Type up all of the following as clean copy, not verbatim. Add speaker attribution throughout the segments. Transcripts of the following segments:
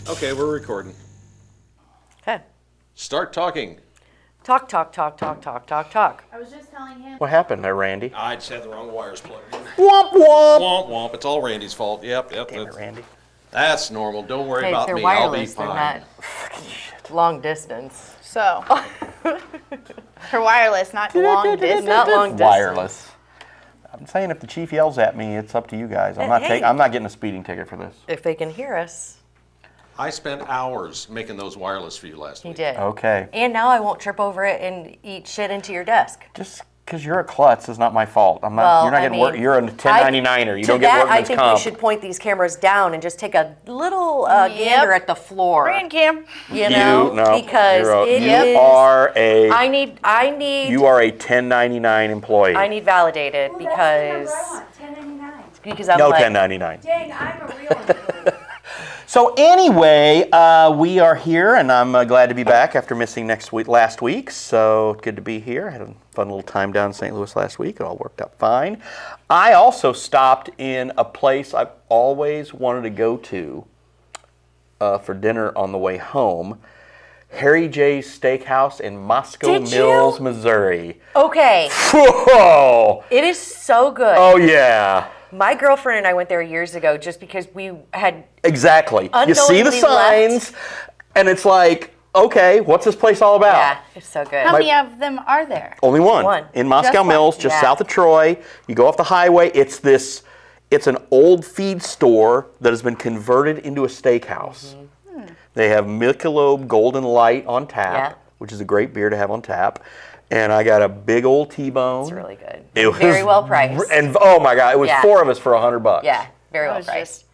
Speaker 1: Okay, we're recording.
Speaker 2: Okay.
Speaker 1: Start talking.
Speaker 2: Talk, talk, talk, talk, talk, talk, talk.
Speaker 3: I was just telling him.
Speaker 4: What happened there, Randy?
Speaker 1: I just had the wrong wires plugged in.
Speaker 4: Womp womp.
Speaker 1: Womp womp. It's all Randy's fault. Yep.
Speaker 4: Damn it, Randy.
Speaker 1: That's normal. Don't worry
Speaker 2: Hey,
Speaker 1: about
Speaker 2: they're
Speaker 1: me. I'll be
Speaker 2: wireless. They're
Speaker 1: fine.
Speaker 2: not long distance.
Speaker 3: So, for wireless, not long distance.
Speaker 2: Not long distance.
Speaker 4: Wireless. I'm saying if the chief yells at me, it's up to you guys. I'm not
Speaker 2: Hey.
Speaker 4: I'm not getting a speeding ticket for this.
Speaker 2: If they can hear us.
Speaker 1: I spent hours making those wireless for you last
Speaker 2: He
Speaker 1: week.
Speaker 2: did.
Speaker 4: Okay.
Speaker 2: And now I won't trip over it and eat shit into your desk.
Speaker 4: Just because you're a klutz is not my fault. I'm not.
Speaker 2: Well,
Speaker 4: you're not
Speaker 2: I
Speaker 4: getting work.
Speaker 2: mean,
Speaker 4: You're a 1099er. You
Speaker 2: To
Speaker 4: don't get
Speaker 2: that, I
Speaker 4: workman's
Speaker 2: think
Speaker 4: comp.
Speaker 2: we should point these cameras down and just take a little gander at the floor.
Speaker 3: Brand cam.
Speaker 2: You know,
Speaker 4: no,
Speaker 2: because it
Speaker 4: you
Speaker 2: is.
Speaker 4: are a.
Speaker 2: I need.
Speaker 4: You are a 1099 employee.
Speaker 2: I need validated
Speaker 5: Well,
Speaker 2: because
Speaker 5: that's the number I want, 1099.
Speaker 2: because I'm
Speaker 4: no
Speaker 2: like
Speaker 4: 1099.
Speaker 5: Dang, I'm a real employee.
Speaker 4: So anyway, we are here, and I'm glad to be back after missing last week. So good to be here. I had a fun little time down in St. Louis last week. It all worked out fine. I also stopped in a place I've always wanted to go to for dinner on the way home. Harry J's Steakhouse in Moscow
Speaker 2: Did you?
Speaker 4: Mills, Missouri.
Speaker 2: okay.
Speaker 4: Whoa!
Speaker 2: It is so good.
Speaker 4: Oh yeah.
Speaker 2: My girlfriend and I went there years ago just because we had.
Speaker 4: Exactly. You see the
Speaker 2: Unknowingly
Speaker 4: signs, and it's like, okay, what's this place all about?
Speaker 2: Yeah, it's so good.
Speaker 3: How many of them are there?
Speaker 4: Only one.
Speaker 2: One.
Speaker 4: In Moscow
Speaker 3: Just one.
Speaker 4: Mills, just
Speaker 2: Yeah.
Speaker 4: south of Troy. You go off the highway. It's an old feed store that has been converted into a steakhouse. They have Michelob Golden Light on tap,
Speaker 2: Yeah.
Speaker 4: which is a great beer to have on tap. And I got a big old T-bone.
Speaker 2: It's really good.
Speaker 4: It was
Speaker 2: Very well priced.
Speaker 4: And oh my God, it was
Speaker 2: Yeah.
Speaker 4: four of us for $100.
Speaker 2: Yeah, very
Speaker 3: I
Speaker 2: well
Speaker 3: was
Speaker 2: priced.
Speaker 3: just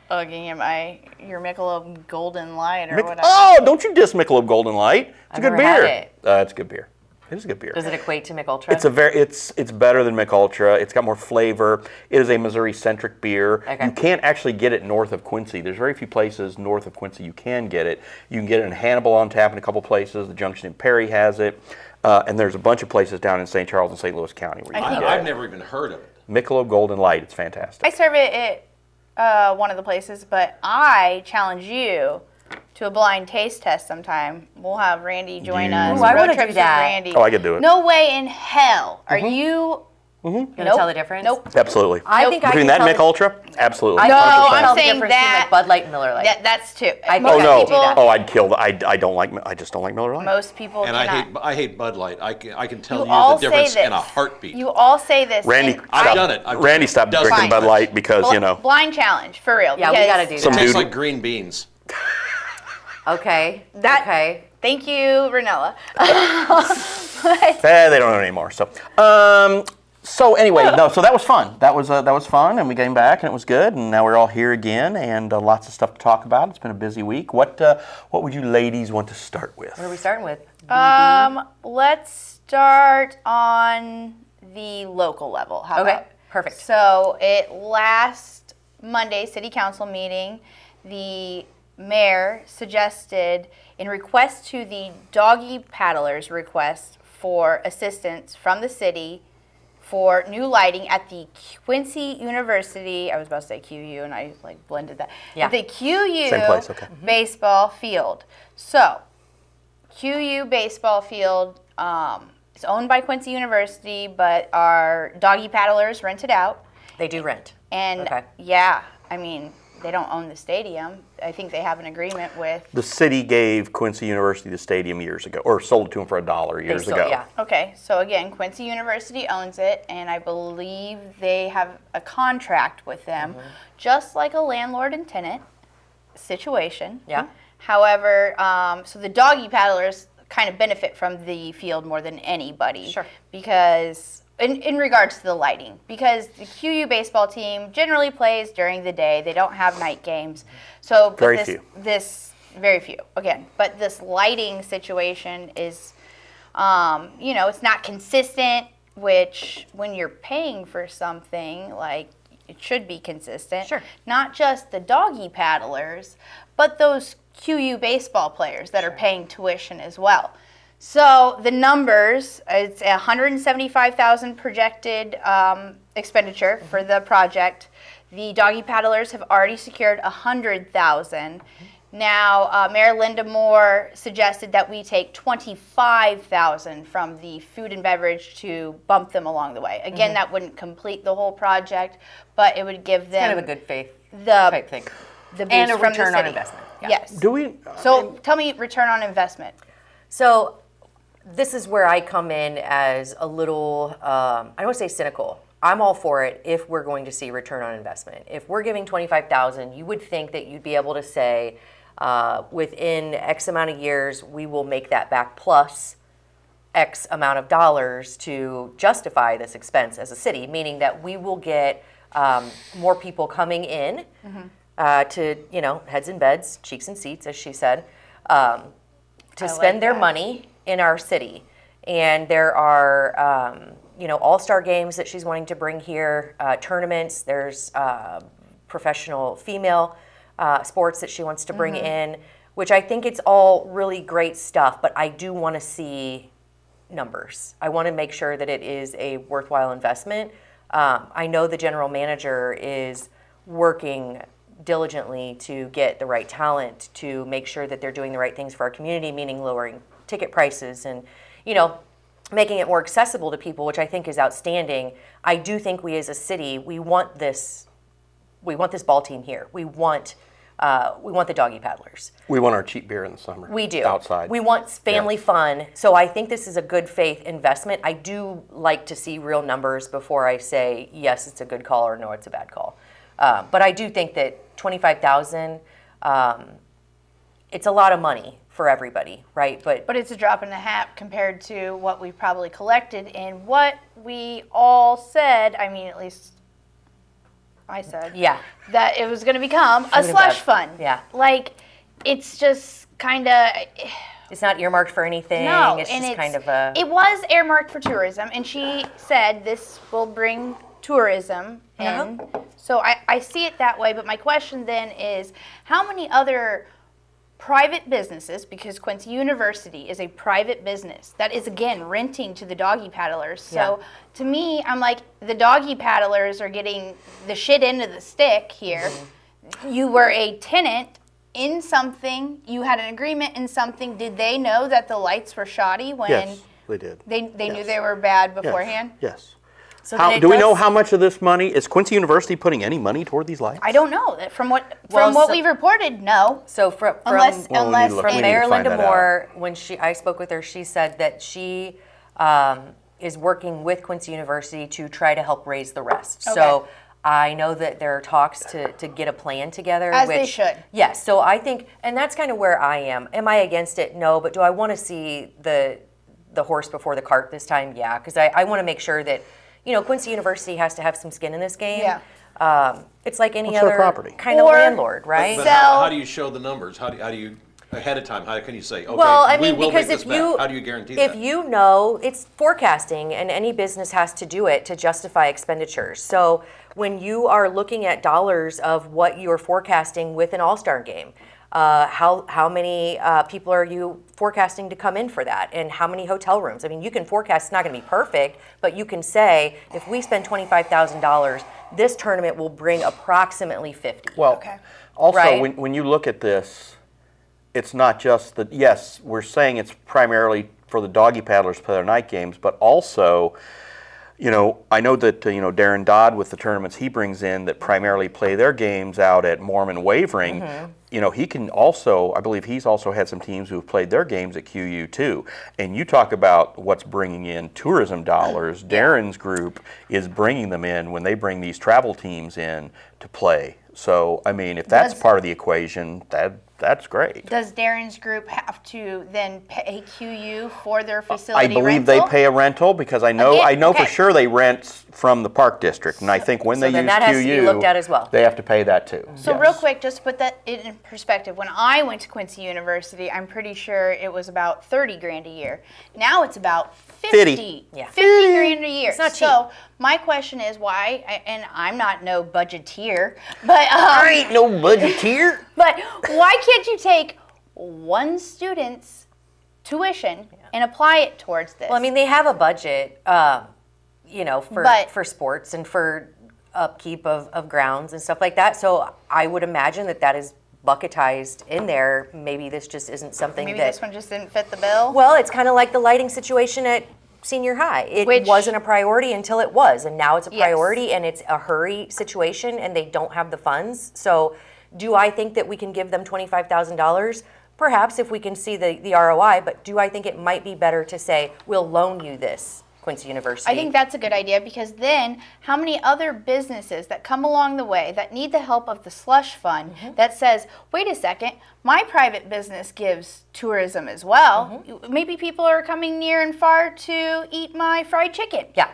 Speaker 3: hugging your Michelob Golden Light or whatever.
Speaker 4: Oh, don't you diss Michelob Golden Light? It's
Speaker 2: I've
Speaker 4: a good
Speaker 2: never had
Speaker 4: beer.
Speaker 2: it.
Speaker 4: It's a good beer. It is a good beer.
Speaker 2: Does it equate to Mich Ultra?
Speaker 4: It's better than Mich Ultra. It's got more flavor. It is a Missouri-centric beer.
Speaker 2: Okay.
Speaker 4: You can't actually get it north of Quincy. There's very few places north of Quincy you can get it. You can get it in Hannibal on tap in a couple places. The Junction in Perry has it. And there's a bunch of places down in St. Charles and St. Louis County where you can get
Speaker 1: I've
Speaker 4: it.
Speaker 1: never even heard of it.
Speaker 4: Michelob Golden Light. It's
Speaker 3: I
Speaker 4: fantastic.
Speaker 3: serve it at one of the places, but I challenge you to a blind taste test sometime. We'll have Randy join us.
Speaker 2: Ooh, I
Speaker 3: Road
Speaker 2: wanna do
Speaker 3: trips with
Speaker 2: that.
Speaker 3: Randy.
Speaker 4: Oh, I could do it.
Speaker 3: No way in hell. Are you?
Speaker 2: You
Speaker 3: Nope.
Speaker 2: know tell the difference?
Speaker 3: Nope.
Speaker 4: Absolutely.
Speaker 2: I think I
Speaker 4: Between
Speaker 2: can
Speaker 4: that
Speaker 2: tell
Speaker 4: and Mich
Speaker 2: the-
Speaker 4: Ultra, absolutely.
Speaker 2: I
Speaker 3: No,
Speaker 2: can
Speaker 4: 100%.
Speaker 3: I'm
Speaker 2: tell the
Speaker 3: saying
Speaker 2: difference between
Speaker 3: that-
Speaker 2: like Bud Light and Miller Lite.
Speaker 3: That's two.
Speaker 2: I think
Speaker 3: Most
Speaker 4: Oh no!
Speaker 2: I can do that.
Speaker 4: Oh, I'd kill. I just don't like Miller Lite.
Speaker 3: Most people
Speaker 1: And
Speaker 3: cannot.
Speaker 1: I hate Bud Light. I can tell
Speaker 3: You
Speaker 1: you
Speaker 3: all
Speaker 1: the difference
Speaker 3: say
Speaker 1: in a
Speaker 3: this.
Speaker 1: heartbeat.
Speaker 3: You all say this.
Speaker 4: Randy,
Speaker 3: and
Speaker 1: I've
Speaker 4: stop.
Speaker 1: done it. I've
Speaker 4: Randy stopped
Speaker 1: done it
Speaker 4: drinking
Speaker 1: fine.
Speaker 4: Bud Light because
Speaker 3: Blind challenge, for real.
Speaker 2: Yeah, we
Speaker 3: because
Speaker 2: gotta do
Speaker 4: Some
Speaker 2: that.
Speaker 1: Tastes
Speaker 4: dude-
Speaker 1: like green beans.
Speaker 2: Okay.
Speaker 3: That-
Speaker 2: Okay.
Speaker 3: Thank you, Ranella.
Speaker 4: They don't know anymore. So anyway, no. So that was fun. That was fun, and we came back, and it was good. And now we're all here again, and lots of stuff to talk about. It's been a busy week. What would you ladies want to start with?
Speaker 2: What are we starting with?
Speaker 3: Let's start on the local level. How
Speaker 2: Okay.
Speaker 3: about?
Speaker 2: Perfect.
Speaker 3: So at last Monday city council meeting, the mayor suggested in request to the doggy paddlers request for assistance from the city for new lighting at the Quincy University, I was about to say QU and I like blended that.
Speaker 2: Yeah.
Speaker 3: At the QU
Speaker 4: Same place, okay.
Speaker 3: baseball field. So QU baseball field is owned by Quincy University, but our doggy paddlers rent it out.
Speaker 2: They do rent.
Speaker 3: And
Speaker 2: Okay.
Speaker 3: yeah, I mean, they don't own the stadium. I think they have an agreement with.
Speaker 4: The city gave Quincy University the stadium years ago, or sold it to them for $1 years
Speaker 2: still-
Speaker 4: ago.
Speaker 2: Yeah.
Speaker 3: Okay, so again, Quincy University owns it, and I believe they have a contract with them, just like a landlord and tenant situation.
Speaker 2: Yeah.
Speaker 3: However, so the doggy paddlers kind of benefit from the field more than anybody.
Speaker 2: Sure.
Speaker 3: Because, in regards to the lighting, because the QU baseball team generally plays during the day. They don't have night games. So but
Speaker 4: Very
Speaker 3: this,
Speaker 4: few.
Speaker 3: This, very few, again. But this lighting situation is, it's not consistent, which when you're paying for something, like, it should be consistent.
Speaker 2: Sure.
Speaker 3: Not just the doggy paddlers, but those QU baseball players that are paying tuition as well. So the numbers, it's a $175,000 projected expenditure for the project. The doggy paddlers have already secured $100,000. Now, Mayor Linda Moore suggested that we take $25,000 from the food and beverage to bump them along the way. Again, that wouldn't complete the whole project, but it would give them
Speaker 2: Kind of a good faith
Speaker 3: the
Speaker 2: type thing.
Speaker 3: the boost
Speaker 2: And a
Speaker 3: from the
Speaker 2: return on
Speaker 3: city.
Speaker 2: investment. Yeah.
Speaker 3: Yes.
Speaker 4: Do we?
Speaker 3: So tell me return on investment.
Speaker 2: So this is where I come in as a little, I don't want to say cynical. I'm all for it if we're going to see return on investment. If we're giving $25,000, you would think that you'd be able to say, within X amount of years, we will make that back plus X amount of dollars to justify this expense as a city, meaning that we will get more people coming in to, heads in beds, cheeks in seats, as she said, to spend their money in our city. And there are, all-star games that she's wanting to bring here, tournaments. There's professional female sports that she wants to bring in, which I think it's all really great stuff, but I do want to see numbers. I want to make sure that it is a worthwhile investment. I know the general manager is working diligently to get the right talent, to make sure that they're doing the right things for our community, meaning lowering ticket prices and, making it more accessible to people, which I think is outstanding. I do think we as a city, we want this ball team here. We want the doggy paddlers.
Speaker 4: We want our cheap beer in the summer.
Speaker 2: We do.
Speaker 4: Outside.
Speaker 2: We want family fun. So I think this is a good faith investment. I do like to see real numbers before I say, yes, it's a good call or no, it's a bad call. But I do think that $25,000, it's a lot of money for everybody, right? But
Speaker 3: it's a drop in the hat compared to what we probably collected and what we all said, I mean, at least I said,
Speaker 2: yeah,
Speaker 3: that it was going to become a
Speaker 2: and
Speaker 3: slush
Speaker 2: bev.
Speaker 3: fund.
Speaker 2: Yeah.
Speaker 3: Like, it's just kind of...
Speaker 2: It's not earmarked for anything.
Speaker 3: No,
Speaker 2: it's
Speaker 3: and
Speaker 2: just kind of a...
Speaker 3: It was earmarked for tourism, and she said this will bring tourism in. So I see it that way, but my question then is, how many other private businesses, because Quincy University is a private business that is, again, renting to the doggy paddlers. So to me, I'm like, the doggy paddlers are getting the shit end of the stick here. You were a tenant in something, you had an agreement in something. Did they know that the lights were shoddy when
Speaker 4: Yes, they did.
Speaker 3: they knew they were bad beforehand?
Speaker 4: Yes.
Speaker 2: So then it
Speaker 4: Do we know
Speaker 2: does-
Speaker 4: how much of this money, is Quincy University putting any money toward these lights?
Speaker 3: I don't know. From what
Speaker 2: so-
Speaker 3: we've reported, no.
Speaker 2: So from
Speaker 3: Unless
Speaker 4: Well, we need to look-
Speaker 2: from
Speaker 4: we need to
Speaker 2: Mayor
Speaker 4: find
Speaker 2: Linda
Speaker 4: that out.
Speaker 2: Moore, when I spoke with her, she said that she is working with Quincy University to try to help raise the rest. So I know that there are talks to get a plan together.
Speaker 3: As they should.
Speaker 2: Yes. So I think, and that's kind of where I am. Am I against it? No. But do I want to see the horse before the cart this time? Yeah. Because I want to make sure that, Quincy University has to have some skin in this game.
Speaker 3: Yeah.
Speaker 2: It's like any
Speaker 4: What's their
Speaker 2: other
Speaker 4: property?
Speaker 2: kind of
Speaker 3: Or-
Speaker 2: landlord, right?
Speaker 1: But
Speaker 3: Sell-
Speaker 1: how do you show the numbers? How do you ahead of time? How can you say, okay,
Speaker 2: Well, I
Speaker 1: we
Speaker 2: mean,
Speaker 1: will
Speaker 2: because
Speaker 1: make this
Speaker 2: if
Speaker 1: back?
Speaker 2: you
Speaker 1: How do you guarantee
Speaker 2: if
Speaker 1: that?
Speaker 2: you know, it's forecasting, and any business has to do it to justify expenditures. So when you are looking at dollars of what you're forecasting with an all-star game, how many people are you forecasting to come in for that, and how many hotel rooms? I mean, you can forecast, it's not going to be perfect, but you can say, if we spend $25,000, this tournament will bring approximately 50.
Speaker 4: Well, also,
Speaker 2: Right?
Speaker 4: when you look at this, it's not just that, yes, we're saying it's primarily for the doggy paddlers to play their night games, but also, I know that, Darren Dodd with the tournaments he brings in that primarily play their games out at Mormon Wavering, he can also, I believe he's also had some teams who've played their games at QU too. And you talk about what's bringing in tourism dollars. Darren's group is bringing them in when they bring these travel teams in to play. So, I mean, if that's part of the equation, that's great.
Speaker 3: Does Darren's group have to then pay QU for their facility
Speaker 4: I believe
Speaker 3: rental?
Speaker 4: they pay a rental because I know for
Speaker 3: okay.
Speaker 4: sure they rent from the park district, and I think when
Speaker 2: So
Speaker 4: they
Speaker 2: then
Speaker 4: use
Speaker 2: that has to
Speaker 4: QU,
Speaker 2: be looked at as well.
Speaker 4: they have to pay that too.
Speaker 3: So
Speaker 4: Yes.
Speaker 3: real quick, just to put that in perspective, when I went to Quincy University, I'm pretty sure it was about 30 grand a year. Now it's about 50.
Speaker 2: Yeah.
Speaker 3: 50 grand a year.
Speaker 2: It's not
Speaker 3: So my question is why, and I'm not no budgeteer, but
Speaker 4: I ain't no budgeteer.
Speaker 3: but why can't you take one student's tuition and apply it towards this?
Speaker 2: Well, I mean, they have a budget, for sports and for upkeep of grounds and stuff like that. So I would imagine that is bucketized in there, maybe this just isn't something
Speaker 3: Maybe
Speaker 2: that.
Speaker 3: this one just didn't fit the bill.
Speaker 2: Well, it's kind of like the lighting situation at senior high. It
Speaker 3: Which-
Speaker 2: wasn't a priority until it was, and now it's a
Speaker 3: Yes.
Speaker 2: priority, and it's a hurry situation, and they don't have the funds. So do I think that we can give them $25,000? Perhaps, if we can see the ROI, but do I think it might be better to say, we'll loan you this, Quincy University?
Speaker 3: I think that's a good idea, because then how many other businesses that come along the way that need the help of the slush fund that says, wait a second, my private business gives tourism as well. Maybe people are coming near and far to eat my fried chicken.
Speaker 2: Yeah.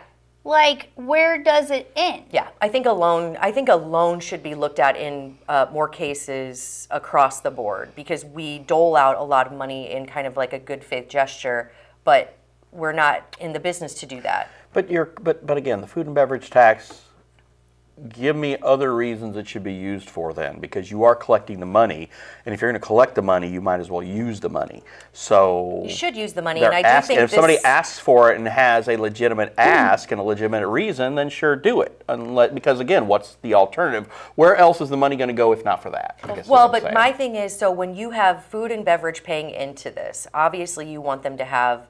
Speaker 3: Like, where does it end?
Speaker 2: Yeah, I think a loan should be looked at in more cases across the board, because we dole out a lot of money in kind of like a good faith gesture, but we're not in the business to do that.
Speaker 4: But again, the food and beverage tax, give me other reasons it should be used for then, because you are collecting the money, and if you're going to collect the money, you might as well use the money. So
Speaker 2: You should use the money,
Speaker 4: they're
Speaker 2: and I do think
Speaker 4: if somebody asks for it and has a legitimate ask and a legitimate reason, then sure, do it. Because again, what's the alternative? Where else is the money going to go if not for that? I guess is
Speaker 2: Well,
Speaker 4: what I'm
Speaker 2: but
Speaker 4: saying.
Speaker 2: my thing is, so when you have food and beverage paying into this, obviously you want them to have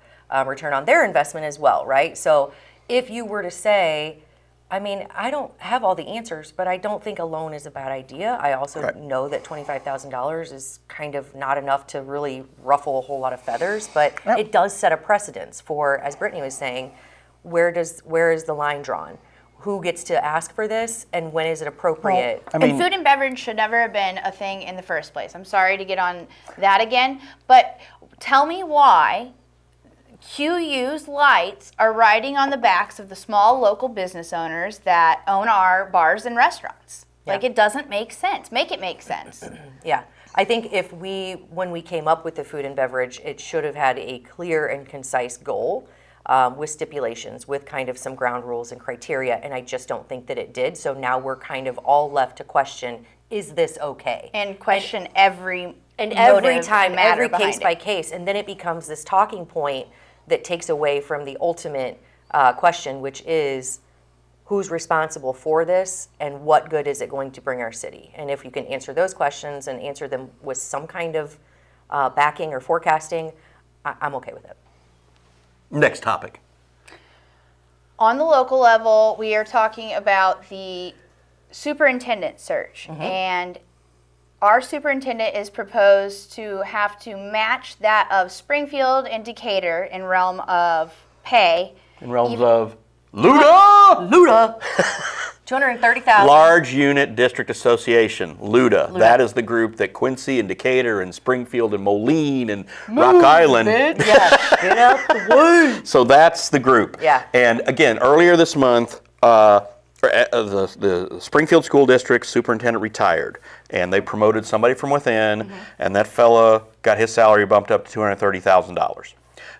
Speaker 2: return on their investment as well, right? So if you were to say, I mean, I don't have all the answers, but I don't think a loan is a bad idea. I also
Speaker 4: Right.
Speaker 2: know that $25,000 is kind of not enough to really ruffle a whole lot of feathers, but
Speaker 4: Yep.
Speaker 2: it does set a precedence for, as Brittany was saying, where is the line drawn? Who gets to ask for this, and when is it appropriate?
Speaker 4: I mean,
Speaker 3: And food and beverage should never have been a thing in the first place. I'm sorry to get on that again, but tell me why QU's lights are riding on the backs of the small local business owners that own our bars and restaurants. Like,
Speaker 2: Yeah.
Speaker 3: it doesn't make sense. Make it make sense.
Speaker 2: Yeah, I think when we came up with the food and beverage, it should have had a clear and concise goal with stipulations, with kind of some ground rules and criteria, and I just don't think that it did. So now we're kind of all left to question, is this okay?
Speaker 3: And question every
Speaker 2: And every
Speaker 3: motive
Speaker 2: time,
Speaker 3: and matter
Speaker 2: every case
Speaker 3: behind
Speaker 2: by
Speaker 3: it.
Speaker 2: case, and then it becomes this talking point that takes away from the ultimate question, which is who's responsible for this and what good is it going to bring our city? And if you can answer those questions and answer them with some kind of backing or forecasting, I'm okay with it.
Speaker 4: next topic.
Speaker 3: On the local level, we are talking about the superintendent search. And our superintendent is proposed to have to match that of Springfield and Decatur in realm of pay.
Speaker 4: In realms of LUDA!
Speaker 2: LUDA! 230,000.
Speaker 4: Large Unit District Association, LUDA. That is the group that Quincy and Decatur and Springfield and Moline and Rock Island.
Speaker 2: Yeah, get out the way.
Speaker 4: So that's the group.
Speaker 2: Yeah.
Speaker 4: And again, earlier this month, the Springfield School District superintendent retired, and they promoted somebody from within, and that fella got his salary bumped up to $230,000.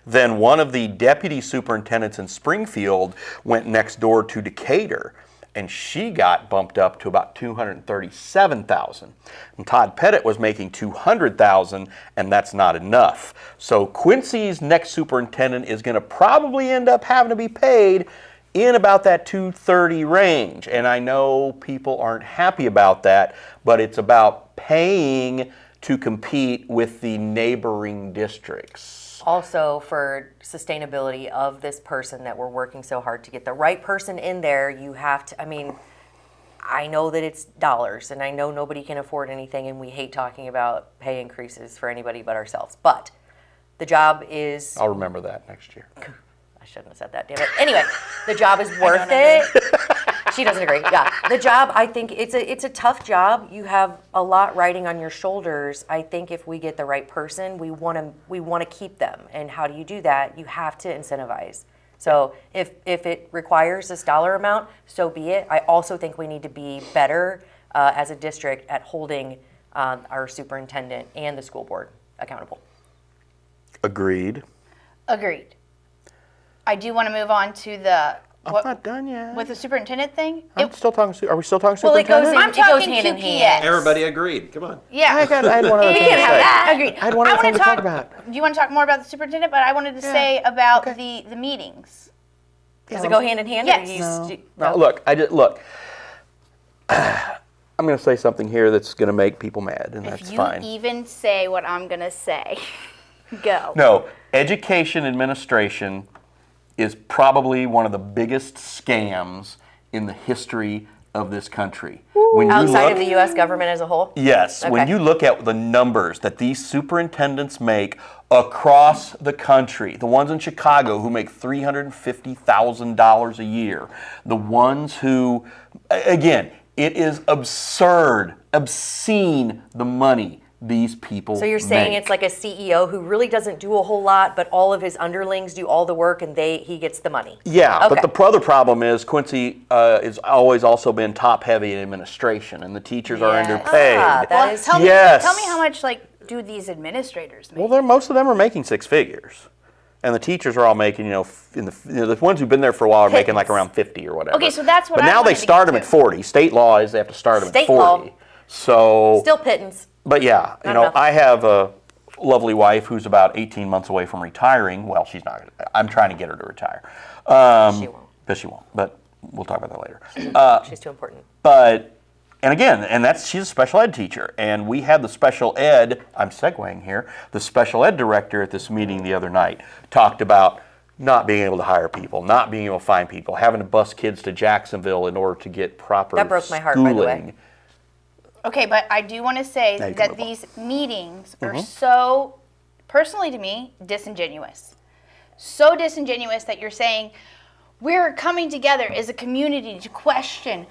Speaker 4: Then one of the deputy superintendents in Springfield went next door to Decatur, and she got bumped up to about $237,000. And Todd Pettit was making $200,000, and that's not enough. So Quincy's next superintendent is going to probably end up having to be paid in about that $230,000 range. And I know people aren't happy about that, but it's about paying to compete with the neighboring districts.
Speaker 2: Also, for sustainability of this person that we're working so hard to get the right person in there, you have to, I mean, I know that it's dollars, and I know nobody can afford anything, and we hate talking about pay increases for anybody but ourselves. But the job is,
Speaker 4: I'll remember that next year.
Speaker 2: I shouldn't have said that, damn it. Anyway, the job is worth it. She doesn't agree. Yeah, the job, I think it's a tough job. You have a lot riding on your shoulders. I think if we get the right person, we want to keep them. And how do you do that? You have to incentivize. So if it requires this dollar amount, so be it. I also think we need to be better as a district at holding our superintendent and the school board accountable.
Speaker 4: Agreed.
Speaker 3: Agreed. I do want to move on to the
Speaker 4: I'm not done yet.
Speaker 3: with the superintendent thing.
Speaker 4: I'm still talking. Are we still talking
Speaker 2: Well, it goes
Speaker 4: superintendent?
Speaker 2: in-
Speaker 3: I'm
Speaker 2: It goes
Speaker 3: talking
Speaker 2: hand in
Speaker 3: QPS.
Speaker 2: hand.
Speaker 1: Everybody agreed. Come on.
Speaker 3: Yeah.
Speaker 4: I had one other
Speaker 3: You
Speaker 4: thing to
Speaker 3: can't have
Speaker 4: say.
Speaker 3: that. Agreed.
Speaker 4: I had one other
Speaker 3: wanna
Speaker 4: thing to talk about.
Speaker 3: Do you want to talk more about the superintendent? But I wanted to say about the meetings.
Speaker 2: Does it go hand in hand?
Speaker 3: Yes.
Speaker 2: Or do you
Speaker 4: No, look, I'm going to say something here that's going to make people mad, and that's
Speaker 3: If you
Speaker 4: fine.
Speaker 3: even say what I'm going to say, go.
Speaker 4: No, education administration is probably one of the biggest scams in the history of this country. When you
Speaker 2: Outside
Speaker 4: look,
Speaker 2: of the U.S. government as a whole?
Speaker 4: yes, when
Speaker 2: Okay.
Speaker 4: you look at the numbers that these superintendents make across the country, the ones in Chicago who make $350,000 a year, the ones who, again, it is absurd, obscene the money these people
Speaker 2: So you're saying
Speaker 4: make.
Speaker 2: it's like a CEO who really doesn't do a whole lot, but all of his underlings do all the work and he gets the money.
Speaker 4: Yeah,
Speaker 2: Okay.
Speaker 4: but the other problem is Quincy has always also been top-heavy in administration, and the teachers are
Speaker 2: Yes.
Speaker 4: underpaid.
Speaker 2: Ah, that is
Speaker 3: Tell me,
Speaker 4: Yes.
Speaker 3: tell me how much do these administrators make?
Speaker 4: Well, most of them are making six figures, and the teachers are all making, the ones who've been there for a while are making like
Speaker 2: Pittance.
Speaker 4: around 50 or whatever.
Speaker 3: Okay, so that's what
Speaker 4: But
Speaker 3: I
Speaker 4: now they
Speaker 3: wanted to
Speaker 4: start
Speaker 3: get
Speaker 4: them at
Speaker 3: to.
Speaker 4: 40. State law is they have to start them at
Speaker 2: State
Speaker 4: 40.
Speaker 2: law.
Speaker 4: So,
Speaker 2: Still pittance.
Speaker 4: but yeah,
Speaker 2: Not enough.
Speaker 4: I have a lovely wife who's about 18 months away from retiring. Well, she's not. I'm trying to get her to retire.
Speaker 2: She won't.
Speaker 4: But she won't. But we'll talk about that later.
Speaker 2: She's too important.
Speaker 4: And again, she's a special ed teacher, and we had the special ed, I'm segueing here, the special ed director at this meeting the other night talked about not being able to hire people, not being able to find people, having to bus kids to Jacksonville in order to get proper
Speaker 2: That broke my heart, by the way.
Speaker 4: schooling.
Speaker 3: Okay, but I do want to say
Speaker 4: Now you can
Speaker 3: that
Speaker 4: move on.
Speaker 3: these meetings are so, personally to me, disingenuous. So disingenuous that you're saying we're coming together as a community to question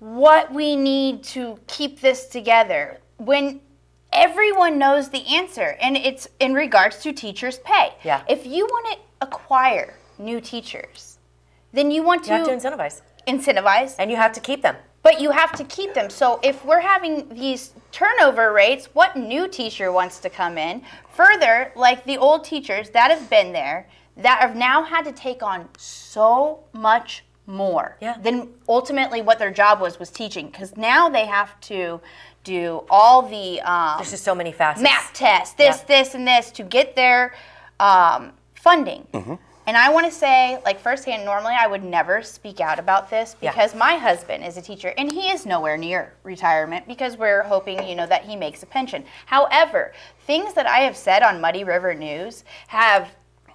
Speaker 3: what we need to keep this together when everyone knows the answer, and it's in regards to teachers' pay.
Speaker 2: Yeah.
Speaker 3: If you want to acquire new teachers, then you want
Speaker 2: You have to incentivize.
Speaker 3: incentivize,
Speaker 2: And you have to keep them.
Speaker 3: but you have to keep them. So if we're having these turnover rates, what new teacher wants to come in? Further, like the old teachers that have been there, that have now had to take on so much more
Speaker 2: Yeah.
Speaker 3: than ultimately what their job was teaching. Because now they have to do all the
Speaker 2: There's just so many facets.
Speaker 3: math tests, this, and this to get their funding. And I want to say, like firsthand, normally I would never speak out about this
Speaker 2: Yeah.
Speaker 3: because my husband is a teacher and he is nowhere near retirement because we're hoping, that he makes a pension. However, things that I have said on Muddy River News have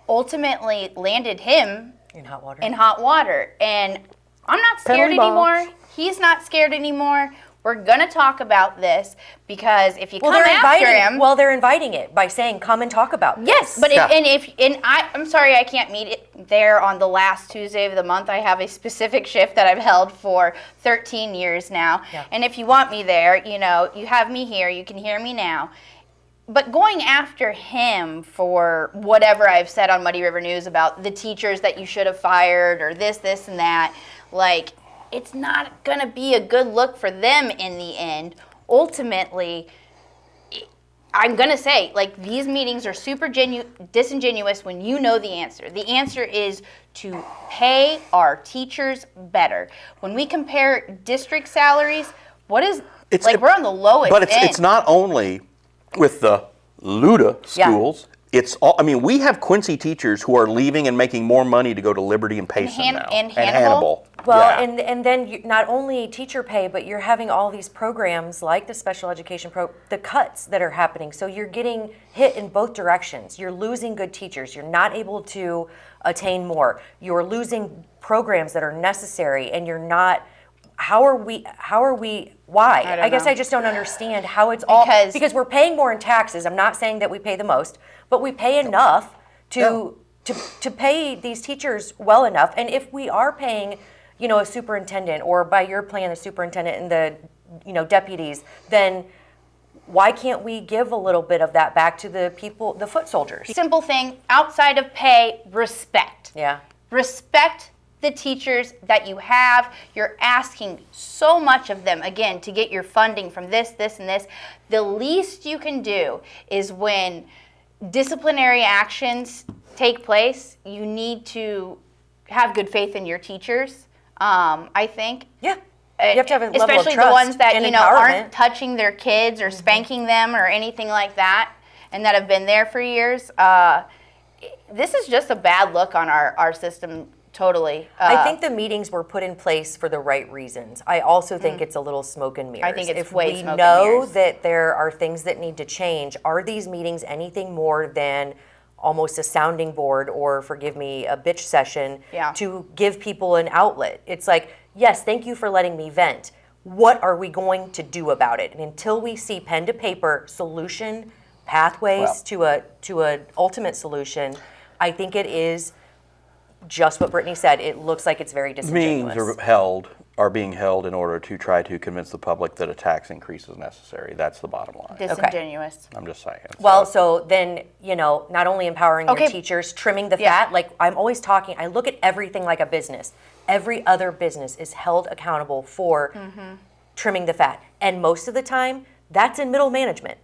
Speaker 3: ultimately landed him
Speaker 2: In hot water.
Speaker 3: in hot water. And I'm not scared
Speaker 4: Penalty box.
Speaker 3: anymore. He's not scared anymore. We're going to talk about this because if you
Speaker 2: well,
Speaker 3: come
Speaker 2: they're
Speaker 3: after
Speaker 2: inviting
Speaker 3: him.
Speaker 2: Well, they're inviting it by saying, "Come and talk about this."
Speaker 3: Yes, but
Speaker 4: Yeah.
Speaker 3: I'm sorry I can't meet it there on the last Tuesday of the month. I have a specific shift that I've held for 13 years now.
Speaker 2: Yeah.
Speaker 3: And if you want me there, you have me here. You can hear me now. But going after him for whatever I've said on Muddy River News about the teachers that you should have fired or this, and that, like, it's not going to be a good look for them in the end. Ultimately, I'm going to say, like, these meetings are super disingenuous when you know the answer. The answer is to pay our teachers better. When we compare district salaries, we're on the lowest
Speaker 4: But
Speaker 3: end.
Speaker 4: it's not only with the LUDA
Speaker 2: Yeah.
Speaker 4: schools. It's all. I mean, we have Quincy teachers who are leaving and making more money to go to Liberty and Payson now.
Speaker 3: and Hannibal?
Speaker 2: Well,
Speaker 4: Yeah.
Speaker 2: and then not only teacher pay, but you're having all these programs like the special education the cuts that are happening. So you're getting hit in both directions. You're losing good teachers. You're not able to attain more. You're losing programs that are necessary, and you're not. How are we? Why?
Speaker 3: I don't
Speaker 2: I guess
Speaker 3: know.
Speaker 2: I just don't understand how it's all
Speaker 3: Because-
Speaker 2: because we're paying more in taxes. I'm not saying that we pay the most, but we pay enough to pay these teachers well enough. And if we are paying, a superintendent, or by your plan, the superintendent and the, deputies, then why can't we give a little bit of that back to the people, the foot soldiers?
Speaker 3: Simple thing, outside of pay, respect.
Speaker 2: Yeah.
Speaker 3: Respect the teachers that you have. You're asking so much of them, again, to get your funding from this, and this. The least you can do is when disciplinary actions take place, you need to have good faith in your teachers, I think.
Speaker 2: Yeah. You have to have a level of
Speaker 3: Especially
Speaker 2: trust
Speaker 3: the ones that,
Speaker 2: and
Speaker 3: aren't
Speaker 2: empowerment.
Speaker 3: touching their kids or spanking them or anything like that, and that have been there for years. This is just a bad look on our system Totally.
Speaker 2: I think the meetings were put in place for the right reasons. I also think it's a little smoke and mirrors.
Speaker 3: I think it's
Speaker 2: if
Speaker 3: way
Speaker 2: we
Speaker 3: smoke and
Speaker 2: know
Speaker 3: mirrors.
Speaker 2: that there are things that need to change, are these meetings anything more than almost a sounding board or, forgive me, a bitch session
Speaker 3: Yeah.
Speaker 2: to give people an outlet? It's like, yes, thank you for letting me vent. What are we going to do about it? And until we see pen to paper solution pathways to a ultimate solution, I think it is just what Brittany said. It looks like it's very disingenuous.
Speaker 4: Meetings are being held in order to try to convince the public that a tax increase is necessary. That's the bottom line.
Speaker 3: Disingenuous.
Speaker 4: I'm just saying.
Speaker 2: Well, so then, not only empowering
Speaker 3: Okay.
Speaker 2: your teachers, trimming the fat, like I'm always talking, I look at everything like a business. Every other business is held accountable for trimming the fat. And most of the time, that's in middle management.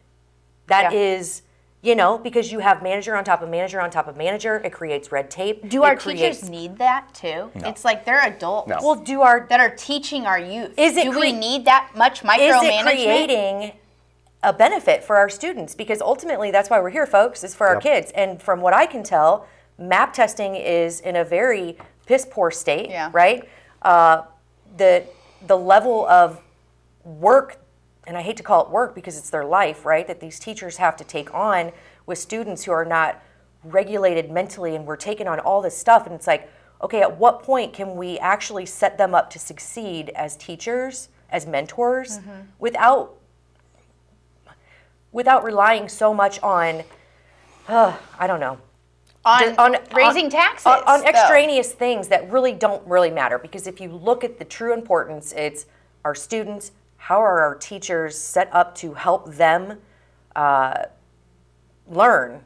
Speaker 2: That is, because you have manager on top of manager on top of manager, it creates red tape.
Speaker 3: Do our teachers need that too?
Speaker 4: No.
Speaker 3: It's like they're adults.
Speaker 4: No.
Speaker 2: Well,
Speaker 3: that are teaching our youth.
Speaker 2: Is it
Speaker 3: do we need that much micromanagement?
Speaker 2: Is it creating a benefit for our students? Because ultimately, that's why we're here, folks, is for our kids. And from what I can tell, MAP testing is in a very piss poor state, right? The level of work, and I hate to call it work because it's their life, right, that these teachers have to take on with students who are not regulated mentally, and we're taking on all this stuff, and it's like, okay, at what point can we actually set them up to succeed as teachers, as mentors, without relying so much on, I don't know,
Speaker 3: On raising taxes.
Speaker 2: on extraneous things that really don't really matter. Because if you look at the true importance, it's our students. How are our teachers set up to help them learn,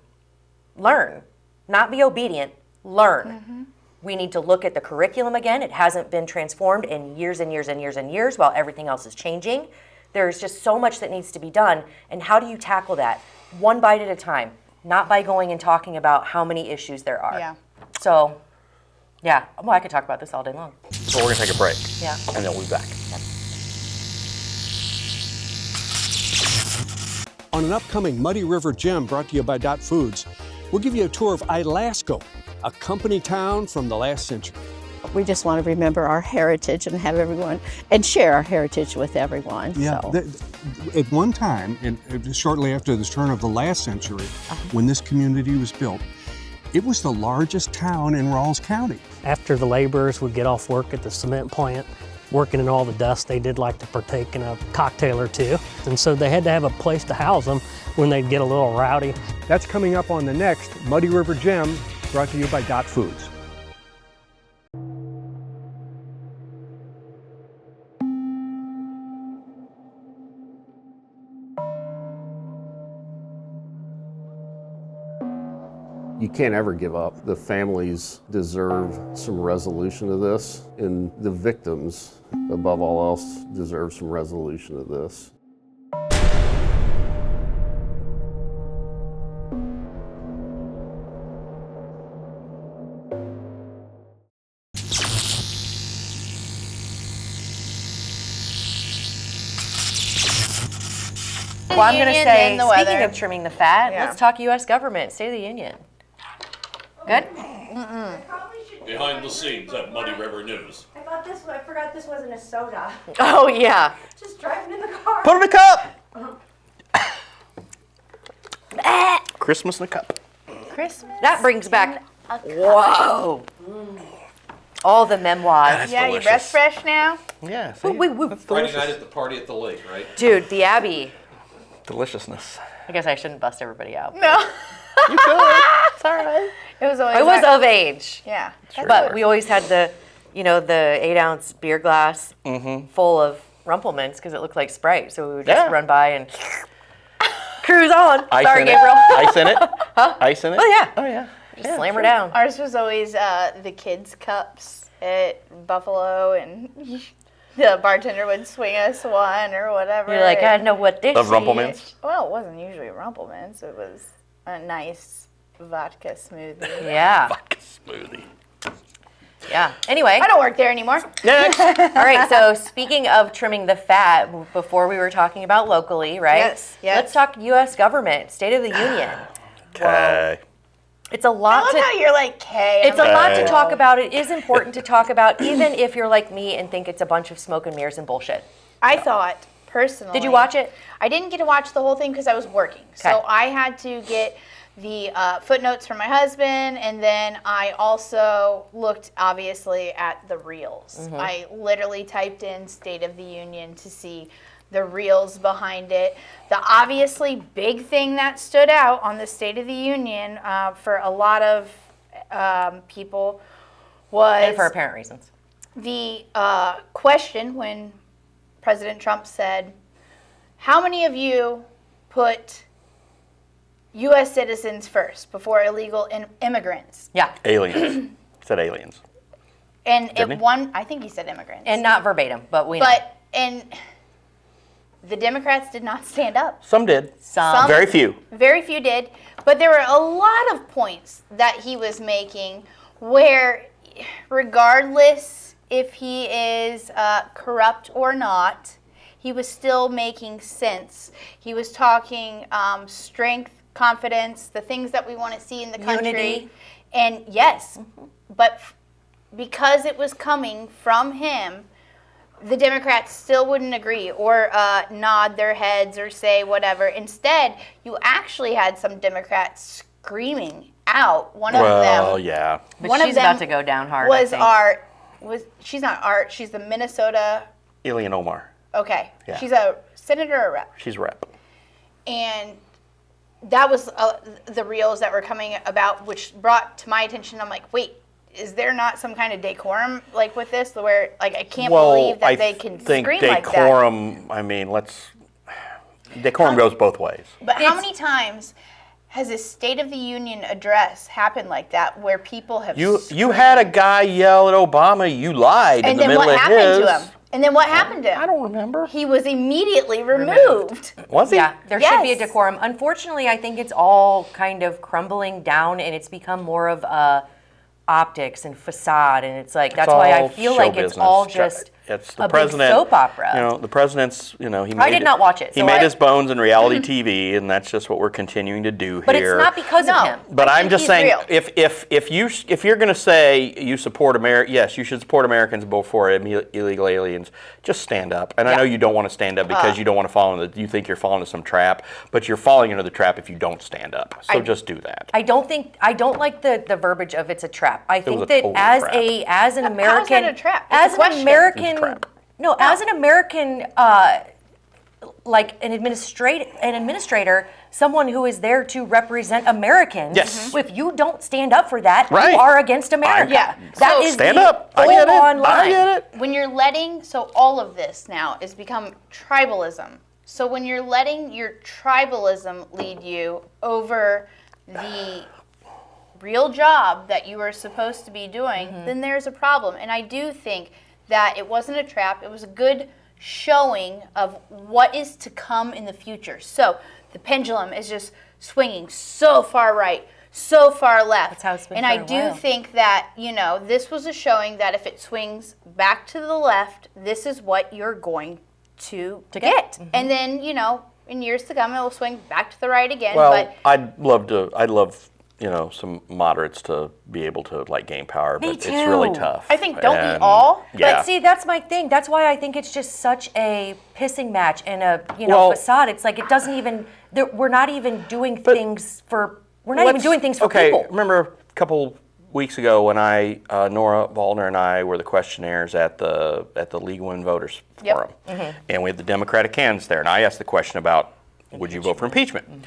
Speaker 2: not be obedient, learn. We need to look at the curriculum again. It hasn't been transformed in years and years and years and years while everything else is changing. There's just so much that needs to be done. And how do you tackle that? One bite at a time, not by going and talking about how many issues there are.
Speaker 3: Yeah.
Speaker 2: So, well, I could talk about this all day long.
Speaker 4: So we're going to take a break.
Speaker 2: Yeah.
Speaker 4: And then we'll be back.
Speaker 6: On an upcoming Muddy River Gym brought to you by Dot Foods, we'll give you a tour of Ilasco, a company town from the last century.
Speaker 7: We just want to remember our heritage and have everyone, and share our heritage with everyone.
Speaker 6: Yeah,
Speaker 7: So.
Speaker 6: at one time, and shortly after the turn of the last century, when this community was built, it was the largest town in Rawls County.
Speaker 8: After the laborers would get off work at the cement plant, working in all the dust, they did like to partake in a cocktail or two. And so they had to have a place to house them when they'd get a little rowdy.
Speaker 6: That's coming up on the next Muddy River Gym, brought to you by Dot Foods.
Speaker 9: You can't ever give up. The families deserve some resolution to this, and the victims, above all else, deserve some resolution to this.
Speaker 2: Well, I'm going to
Speaker 3: Union
Speaker 2: say,
Speaker 3: and the
Speaker 2: speaking
Speaker 3: weather.
Speaker 2: of trimming the fat,
Speaker 3: Yeah.
Speaker 2: let's talk U.S. government, State of the Union. Good?
Speaker 5: Probably should.
Speaker 1: Behind the scenes at Muddy River News.
Speaker 5: I forgot this wasn't a soda.
Speaker 2: Oh, yeah.
Speaker 5: Just driving in the car.
Speaker 4: Put it in a cup! Christmas in a cup.
Speaker 3: Christmas.
Speaker 2: That brings back, whoa, all the memoirs.
Speaker 3: Yeah, you breath fresh now?
Speaker 4: Yeah, see?
Speaker 2: Woo, woo, woo.
Speaker 4: That's
Speaker 1: Friday
Speaker 4: delicious.
Speaker 1: night at the party at the lake, right?
Speaker 2: Dude, the Abbey.
Speaker 4: Deliciousness.
Speaker 2: I guess I shouldn't bust everybody out.
Speaker 3: No.
Speaker 4: You could.
Speaker 3: It's all right. It was always.
Speaker 2: I was of age.
Speaker 3: Yeah.
Speaker 2: But we always had the 8-ounce beer glass full of Rumplemans because it looked like Sprite. So we would just
Speaker 4: Yeah.
Speaker 2: run by and cruise on.
Speaker 4: Ice
Speaker 2: Sorry,
Speaker 4: in
Speaker 2: Gabriel.
Speaker 4: it. Ice in it. Huh? Ice in it.
Speaker 2: Oh, yeah.
Speaker 4: Oh, yeah.
Speaker 2: Just slam her down.
Speaker 3: Ours was always the kids' cups at Buffalo, and the bartender would swing us one or whatever.
Speaker 2: You're like, I know what this
Speaker 4: Love
Speaker 2: is.
Speaker 4: Rumplemans.
Speaker 3: Well, it wasn't usually Rumplemans. It was a nice vodka smoothie.
Speaker 2: Yeah.
Speaker 4: Vodka smoothie.
Speaker 2: Yeah. Anyway.
Speaker 3: I don't work there anymore.
Speaker 4: Next.
Speaker 2: All right, so speaking of trimming the fat, before we were talking about locally, right?
Speaker 3: Yes, yes.
Speaker 2: Let's talk U.S. government, State of the Union.
Speaker 4: Okay.
Speaker 2: It's a
Speaker 3: I
Speaker 2: lot
Speaker 3: love
Speaker 2: to.
Speaker 3: how you're like, "K."
Speaker 2: It's a
Speaker 3: I'm
Speaker 2: lot
Speaker 3: like,
Speaker 2: to
Speaker 3: "Oh."
Speaker 2: talk about. It is important to talk about, even if you're like me and think it's a bunch of smoke and mirrors and bullshit.
Speaker 3: I thought personally.
Speaker 2: Did you watch it?
Speaker 3: I didn't get to watch the whole thing because I was working. So
Speaker 2: Okay.
Speaker 3: I had to get the footnotes from my husband, and then I also looked obviously at the reels.
Speaker 2: Mm-hmm.
Speaker 3: I literally typed in State of the Union to see the reels behind it. The obviously big thing that stood out on the State of the Union for a lot of people was
Speaker 2: And for apparent reasons.
Speaker 3: the question when President Trump said, "How many of you put U.S. citizens first before illegal immigrants?"
Speaker 2: Yeah.
Speaker 4: Aliens. Said aliens.
Speaker 3: And
Speaker 4: Didn't
Speaker 3: it
Speaker 4: he?
Speaker 3: won. I think he said immigrants.
Speaker 2: And not verbatim, but we know.
Speaker 3: and the Democrats did not stand up.
Speaker 4: Some did.
Speaker 2: Some.
Speaker 4: Very few.
Speaker 3: Very few did, but there were a lot of points that he was making where, regardless if he is corrupt or not, he was still making sense. He was talking strength, confidence, the things that we want to see in the country.
Speaker 2: Unity.
Speaker 3: And yes, but because it was coming from him, the Democrats still wouldn't agree or nod their heads or say whatever. Instead, you actually had some Democrats screaming out. One of
Speaker 4: Well,
Speaker 3: them,
Speaker 4: yeah.
Speaker 2: But
Speaker 3: one
Speaker 2: she's
Speaker 3: of them
Speaker 2: about to go down hard. I
Speaker 3: was
Speaker 2: think.
Speaker 3: she's not Art, she's the Minnesota,
Speaker 4: Alien Omar.
Speaker 3: okay.
Speaker 4: Yeah.
Speaker 3: She's a senator or rep.
Speaker 4: She's rep.
Speaker 3: And that was the reels that were coming about, which brought to my attention, I'm like, wait, is there not some kind of decorum like with this where like I can't believe that they can
Speaker 4: think
Speaker 3: scream like that?
Speaker 4: decorum, I mean, decorum goes both ways.
Speaker 3: But how many times has a State of the Union address happened like that where people have
Speaker 4: You had a guy yell at Obama, you lied in
Speaker 3: and
Speaker 4: the
Speaker 3: then
Speaker 4: middle
Speaker 3: what
Speaker 4: of
Speaker 3: happened
Speaker 4: his.
Speaker 3: to him? And then what happened to him?
Speaker 4: I don't remember.
Speaker 3: He was immediately removed.
Speaker 4: Was he?
Speaker 2: Yeah, there should be a
Speaker 3: Yes.
Speaker 2: decorum. Unfortunately, I think it's all kind of crumbling down, and it's become more of optics and facade, and it's like that's why I
Speaker 4: all
Speaker 2: feel
Speaker 4: show
Speaker 2: like it's
Speaker 4: business.
Speaker 2: all just
Speaker 4: It's the
Speaker 2: a big
Speaker 4: president,
Speaker 2: soap opera.
Speaker 4: You know, the president's, he
Speaker 2: I did not watch it,
Speaker 4: He
Speaker 2: so
Speaker 4: made
Speaker 2: I-
Speaker 4: his bones in reality TV, and that's just what we're continuing to do
Speaker 2: But
Speaker 4: here.
Speaker 2: it's not because of him.
Speaker 4: But
Speaker 3: I
Speaker 4: I'm
Speaker 3: think
Speaker 4: just
Speaker 3: he's
Speaker 4: saying,
Speaker 3: real.
Speaker 4: if you're going to say you support America, yes, you should support Americans before illegal aliens. Just stand up. And I know you don't want to stand up because you don't want to fall into. You think you're falling into some trap, but you're falling into the trap if you don't stand up. So just do that.
Speaker 2: I don't like the verbiage of it's a trap. I
Speaker 4: was
Speaker 2: think
Speaker 4: a
Speaker 2: that
Speaker 4: total
Speaker 2: as
Speaker 4: trap.
Speaker 2: as an American,
Speaker 3: a trap? It's
Speaker 2: as
Speaker 3: a
Speaker 2: an
Speaker 3: question.
Speaker 2: American,
Speaker 4: It's a trap.
Speaker 2: no, as an American, like an administrator, someone who is there to represent Americans.
Speaker 4: Yes.
Speaker 2: If you don't stand up for that,
Speaker 4: Right.
Speaker 2: you are against America.
Speaker 3: Yeah.
Speaker 2: That
Speaker 3: So-
Speaker 2: is
Speaker 4: Stand
Speaker 2: the
Speaker 4: up. I get it.
Speaker 2: full-on
Speaker 4: I
Speaker 2: line.
Speaker 4: get it.
Speaker 3: When you're letting, so all of this now is become tribalism. So when you're letting your tribalism lead you over the real job that you are supposed to be doing, then there's a problem. And I do think that it wasn't a trap. It was a good showing of what is to come in the future. So the pendulum is just swinging so far right, so far left.
Speaker 2: That's how it's been
Speaker 3: and
Speaker 2: for
Speaker 3: I
Speaker 2: a
Speaker 3: do
Speaker 2: while.
Speaker 3: think that, this was a showing that if it swings back to the left, this is what you're going to get.
Speaker 2: Mm-hmm.
Speaker 3: And then, in years to come, it will swing back to the right again.
Speaker 4: Well,
Speaker 3: but
Speaker 4: I'd love some moderates to be able to gain power, but it's really
Speaker 2: too.
Speaker 4: tough.
Speaker 3: I think don't we
Speaker 4: And,
Speaker 3: all?
Speaker 4: Yeah.
Speaker 2: But see, that's my thing. That's why I think it's just such a pissing match and a
Speaker 4: Well-
Speaker 2: facade. It's like it doesn't even. We're not even doing things for. We're not even doing things for
Speaker 4: okay,
Speaker 2: people.
Speaker 4: remember a couple weeks ago when Nora Wallner and I were the questionnaires at the League of Women Voters
Speaker 3: Yep.
Speaker 4: Forum, and we had the Democratic candidates there, and I asked the question about would you vote for impeachment?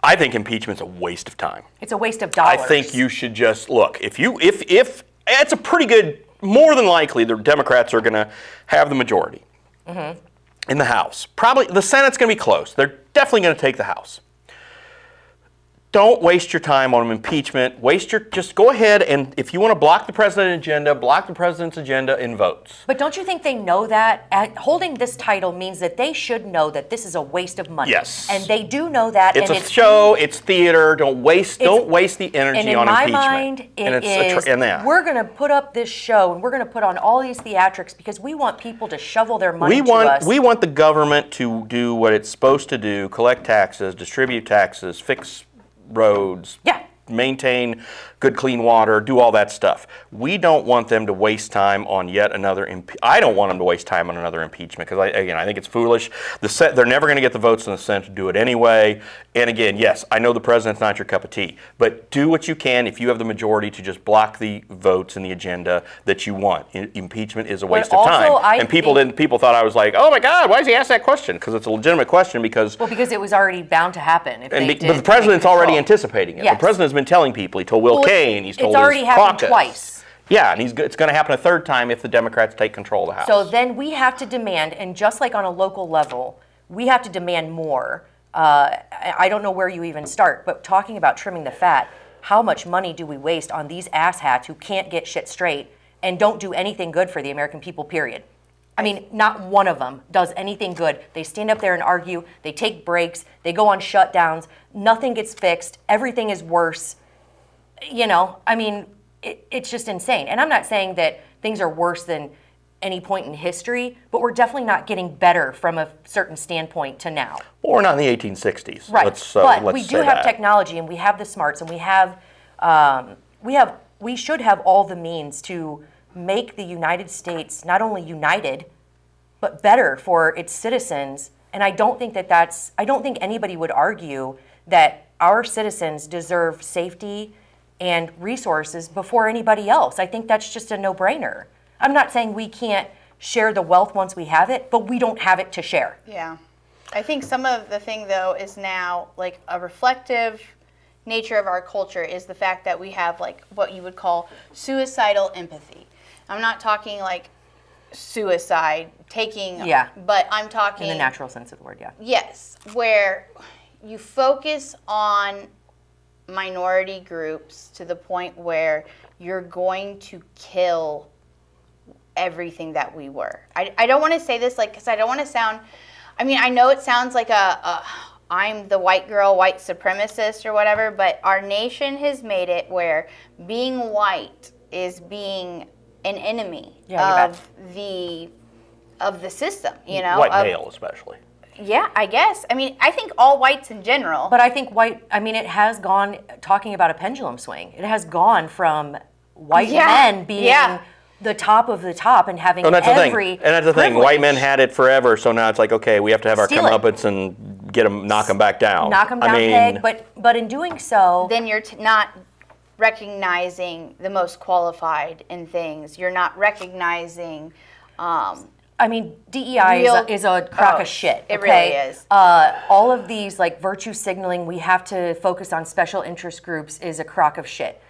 Speaker 4: I think impeachment's a waste of time.
Speaker 2: It's a waste of dollars.
Speaker 4: I think you should just look. If it's a pretty good, more than likely the Democrats are going to have the majority in the House. Probably the Senate's going to be close. They're definitely going to take the House. Don't waste your time on impeachment. Just go ahead and if you want to block the president's agenda in votes.
Speaker 2: But don't you think they know that? Holding this title means that they should know that this is a waste of money.
Speaker 4: Yes.
Speaker 2: And they do know that.
Speaker 4: It's
Speaker 2: and
Speaker 4: a show. It's theater. Don't waste the energy
Speaker 2: And in
Speaker 4: on
Speaker 2: my
Speaker 4: impeachment.
Speaker 2: mind, it is, we're going to put up this show and we're going to put on all these theatrics because we want people to shovel their money to us.
Speaker 4: We want the government to do what it's supposed to do: collect taxes, distribute taxes, fix roads.
Speaker 2: Yeah.
Speaker 4: maintain good clean water, do all that stuff. We don't want them to waste time on yet another I don't want them to waste time on another impeachment because I think it's foolish. They're never going to get the votes in the Senate to do it anyway. And again, yes, I know the president's not your cup of tea, but do what you can if you have the majority to just block the votes in the agenda that you want. Impeachment is a waste of time. And people thought I was like, oh my God, why does he ask that question? Because it's a legitimate question because
Speaker 2: it was already bound to happen. If
Speaker 4: but the president's already anticipating it.
Speaker 2: Yes.
Speaker 4: The president's been telling people. He told Will Kane. He's told
Speaker 2: it's already
Speaker 4: his
Speaker 2: happened
Speaker 4: caucus.
Speaker 2: Twice.
Speaker 4: Yeah, and it's going to happen a third time if the Democrats take control of the House.
Speaker 2: So then we have to demand, and just like on a local level, we have to demand more. I don't know where you even start, but talking about trimming the fat, how much money do we waste on these asshats who can't get shit straight and don't do anything good for the American people, period? I mean, not one of them does anything good. They stand up there and argue, they take breaks, they go on shutdowns, nothing gets fixed, everything is worse. I mean, it's just insane. And I'm not saying that things are worse than any point in history, but we're definitely not getting better from a certain standpoint to now.
Speaker 4: Well, we're not in the 1860s.
Speaker 2: Right, but we do have
Speaker 4: that.
Speaker 2: technology, and we have the smarts, and we should have all the means to make the United States not only united, but better for its citizens. And I don't think anybody would argue that our citizens deserve safety and resources before anybody else. I think that's just a no-brainer. I'm not saying we can't share the wealth once we have it, but we don't have it to share.
Speaker 3: Yeah. I think some of the thing, though, is now like a reflective nature of our culture is the fact that we have like what you would call suicidal empathy. I'm not talking like suicide, but I'm talking...
Speaker 2: In the natural sense of the word, yeah.
Speaker 3: Yes, where you focus on minority groups to the point where you're going to kill everything that we were. I don't want to say this because I don't want to sound, I know it sounds like I'm the white girl, white supremacist or whatever, but our nation has made it where being white is being an enemy of the system,
Speaker 4: White male especially.
Speaker 3: Yeah, I guess. I think all whites in general.
Speaker 2: But I think it has gone, talking about a pendulum swing, it has gone from white men being the top of the top and having
Speaker 4: that's
Speaker 2: every
Speaker 4: the thing. And that's the thing.
Speaker 2: privilege.
Speaker 4: White men had it forever, so now it's like, okay, we have to have our comeuppance and knock them back down.
Speaker 2: Knock them down, peg. But in doing so...
Speaker 3: Then you're not recognizing the most qualified in things. You're not recognizing...
Speaker 2: DEI is a crock of shit.
Speaker 3: It really is.
Speaker 2: All of these virtue signaling, we have to focus on special interest groups is a crock of shit.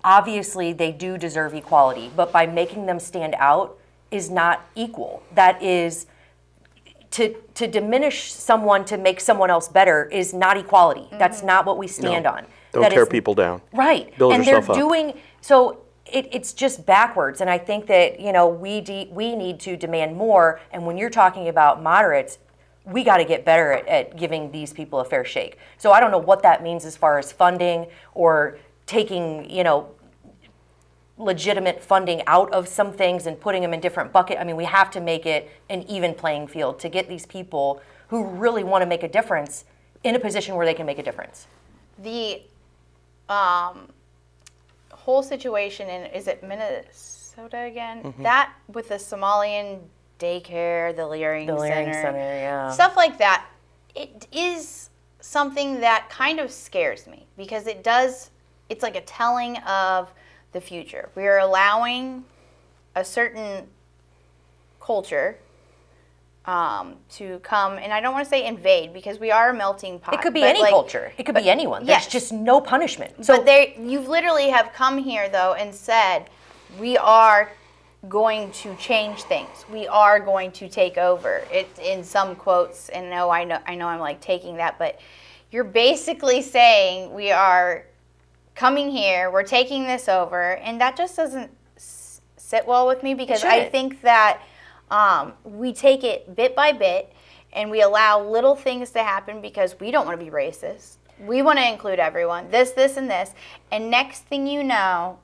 Speaker 2: Obviously, they do deserve equality, but by making them stand out is not equal. That is, to diminish someone to make someone else better is not equality. Mm-hmm. That's not what we stand on.
Speaker 4: Don't tear people down.
Speaker 2: Right.
Speaker 4: Build yourself
Speaker 2: they're doing so. It's just backwards, and I think that we need to demand more. And when you're talking about moderates, we got to get better at giving these people a fair shake. So I don't know what that means as far as funding or taking legitimate funding out of some things and putting them in different buckets. We have to make it an even playing field to get these people who really want to make a difference in a position where they can make a difference.
Speaker 3: The whole situation in, is it Minnesota again? Mm-hmm. That with the Somalian daycare, the Leering Center,
Speaker 2: yeah.
Speaker 3: Stuff like that, it is something that kind of scares me because it's like a telling of the future. We are allowing a certain culture to come, and I don't want to say invade because we are a melting pot.
Speaker 2: It could be any culture. It could be anyone. There's just no punishment.
Speaker 3: So you literally have come here though and said, we are going to change things. We are going to take over. It's in some quotes, and I know I'm taking that, but you're basically saying we are coming here, we're taking this over, and that just doesn't sit well with me because I think that we take it bit by bit and we allow little things to happen because we don't want to be racist. We want to include everyone, this, and this, and next thing you know,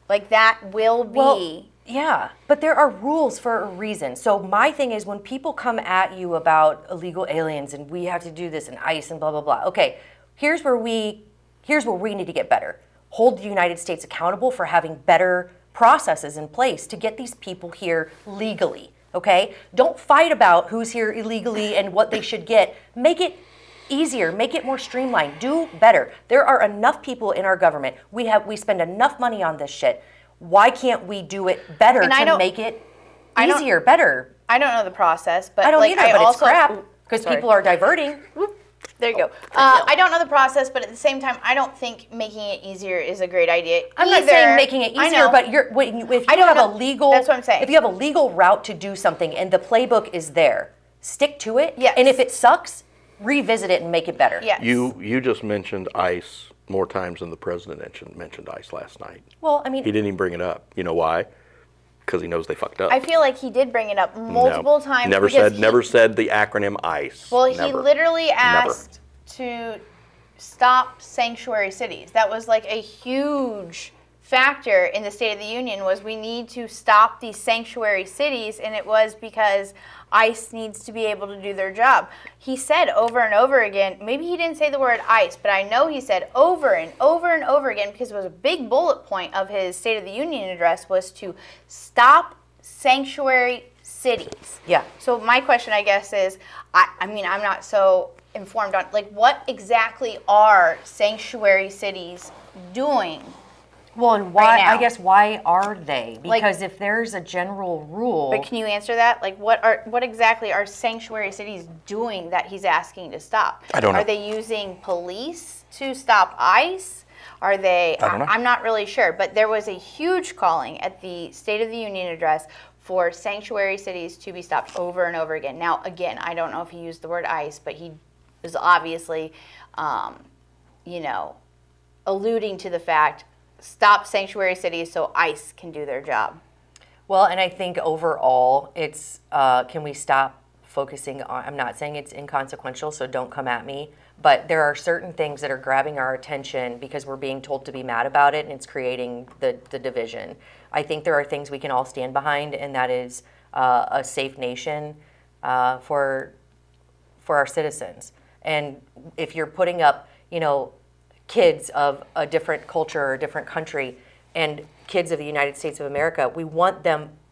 Speaker 3: that will be...
Speaker 2: Well, yeah, but there are rules for a reason. So my thing is when people come at you about illegal aliens and we have to do this and ICE and blah, blah, blah. Okay, here's where we Here's where we need to get better. Hold the United States accountable for having better processes in place to get these people here legally, okay? Don't fight about who's here illegally and what they should get. Make it easier, make it more streamlined, do better. There are enough people in our government. We spend enough money on this shit. Why can't we do it better to make it easier, better?
Speaker 3: I don't know the process, but
Speaker 2: I don't
Speaker 3: like,
Speaker 2: either, but it's crap because people are diverting.
Speaker 3: There you go. I don't know the process, but at the same time, I don't think making it easier is a great idea.
Speaker 2: I'm not saying making it easier, but if you have a legal,
Speaker 3: that's what I'm saying.
Speaker 2: If you have a legal route to do something and the playbook is there, stick to it.
Speaker 3: Yes.
Speaker 2: And if it sucks, revisit it and make it better.
Speaker 3: Yes.
Speaker 4: You just mentioned ICE more times than the president mentioned ICE last night.
Speaker 2: Well, I mean,
Speaker 4: He didn't even bring it up. You know why? Because he knows they fucked up.
Speaker 3: I feel like he did bring it up multiple times.
Speaker 4: Never said the acronym ICE.
Speaker 3: Well,
Speaker 4: Never.
Speaker 3: he literally asked to stop sanctuary cities. That was like a huge factor in the State of the Union, was we need to stop these sanctuary cities, and it was because ICE needs to be able to do their job. He said over and over again, maybe he didn't say the word ICE, but I know he said over and over and over again, because it was a big bullet point of his State of the Union address, was to stop sanctuary cities.
Speaker 2: Yeah.
Speaker 3: So my question, I guess, is, I mean, I'm not so informed on, like, what exactly are sanctuary cities doing?
Speaker 2: well, and why?
Speaker 3: right now.
Speaker 2: I guess why are they?
Speaker 3: Like-
Speaker 2: Because if there's a general rule,
Speaker 3: But can you answer that? Like, what exactly are sanctuary cities doing that he's asking to stop?
Speaker 4: I don't know.
Speaker 3: Are they using police to stop ICE? Are they?
Speaker 4: I don't know.
Speaker 3: I'm not really sure. But there was a huge calling at the State of the Union address for sanctuary cities to be stopped over and over again. Now, again, I don't know if he used the word ICE, but he was obviously, alluding to the fact, stop sanctuary cities so ICE can do their job.
Speaker 2: well, and I think overall, it's can we stop focusing on? I'm not saying it's inconsequential, so don't come at me. But there are certain things that are grabbing our attention because we're being told to be mad about it, and it's creating the division. I think there are things we can all stand behind, and that is a safe nation for our citizens. And if you're putting up, kids of a different culture or a different country and kids of the United States of America,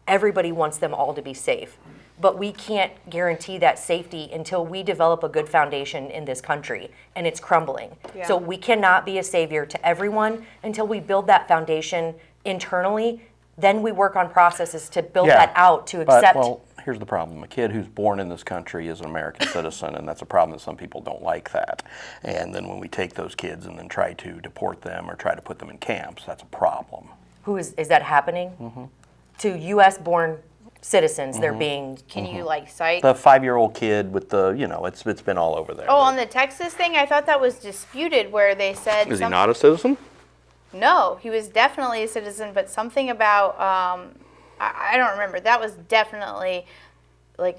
Speaker 2: everybody wants them all to be safe. But we can't guarantee that safety until we develop a good foundation in this country, and it's crumbling.
Speaker 3: Yeah.
Speaker 2: So we cannot be a savior to everyone until we build that foundation internally. Then we work on processes to build that out to accept.
Speaker 4: Well, here's the problem. A kid who's born in this country is an American citizen, and that's a problem that some people don't like that. And then when we take those kids and then try to deport them or try to put them in camps, that's a problem.
Speaker 2: Who is that happening? Mm-hmm. To U.S. born citizens, they're being.
Speaker 3: Can you cite?
Speaker 4: The 5-year-old kid with the, it's been all over there.
Speaker 3: Oh, on the Texas thing, I thought that was disputed, where they said.
Speaker 4: Is he not a citizen?
Speaker 3: No, he was definitely a citizen, but something about, I don't remember. That was definitely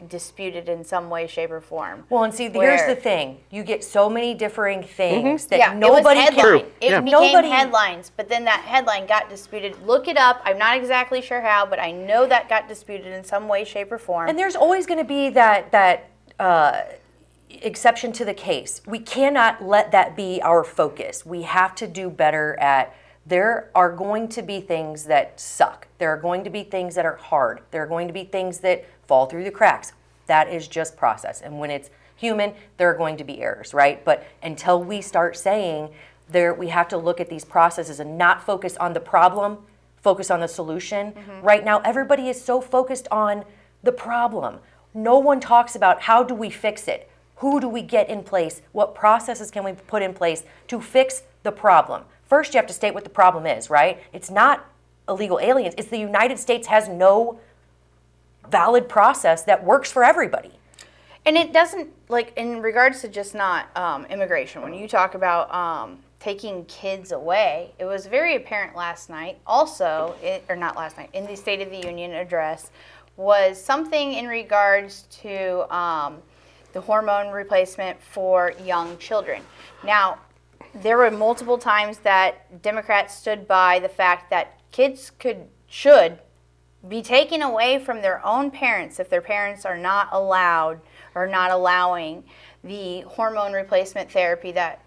Speaker 3: disputed in some way, shape, or form.
Speaker 2: Well, and see, here's the thing: you get so many differing things that
Speaker 3: Yeah,
Speaker 2: nobody
Speaker 3: it was
Speaker 2: can.
Speaker 3: headline. It became headlines, but then that headline got disputed. Look it up. I'm not exactly sure how, but I know that got disputed in some way, shape, or form.
Speaker 2: And there's always going to be that exception to the case. We cannot let that be our focus. We have to do better at. There are going to be things that suck. There are going to be things that are hard. There are going to be things that fall through the cracks. That is just process. And when it's human, there are going to be errors, right? But until we start saying we have to look at these processes and not focus on the problem, focus on the solution. Mm-hmm. Right now, everybody is so focused on the problem. No one talks about how do we fix it? Who do we get in place? What processes can we put in place to fix the problem? First, you have to state what the problem is, right? It's not illegal aliens. It's the United States has no valid process that works for everybody.
Speaker 3: And it doesn't, in regards to just not immigration, when you talk about taking kids away, it was very apparent last night, also, not last night, in the State of the Union address, was something in regards to the hormone replacement for young children. Now, there were multiple times that Democrats stood by the fact that kids should be taken away from their own parents if their parents are not allowed or not allowing the hormone replacement therapy that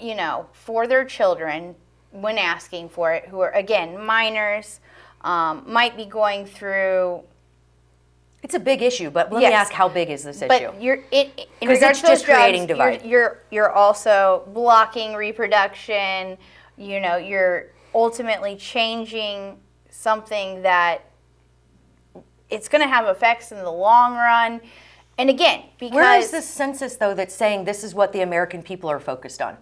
Speaker 3: you know, for their children when asking for it, who are, again, minors, might be going through.
Speaker 2: It's a big issue, but let me ask, how big is this issue?
Speaker 3: But in
Speaker 2: because
Speaker 3: regards
Speaker 2: it's
Speaker 3: to those
Speaker 2: just creating
Speaker 3: drugs,
Speaker 2: divide.
Speaker 3: you're also blocking reproduction. You know, you're ultimately changing something that it's going to have effects in the long run. And again, because
Speaker 2: where is this census, though, that's saying this is what the American people are focused on?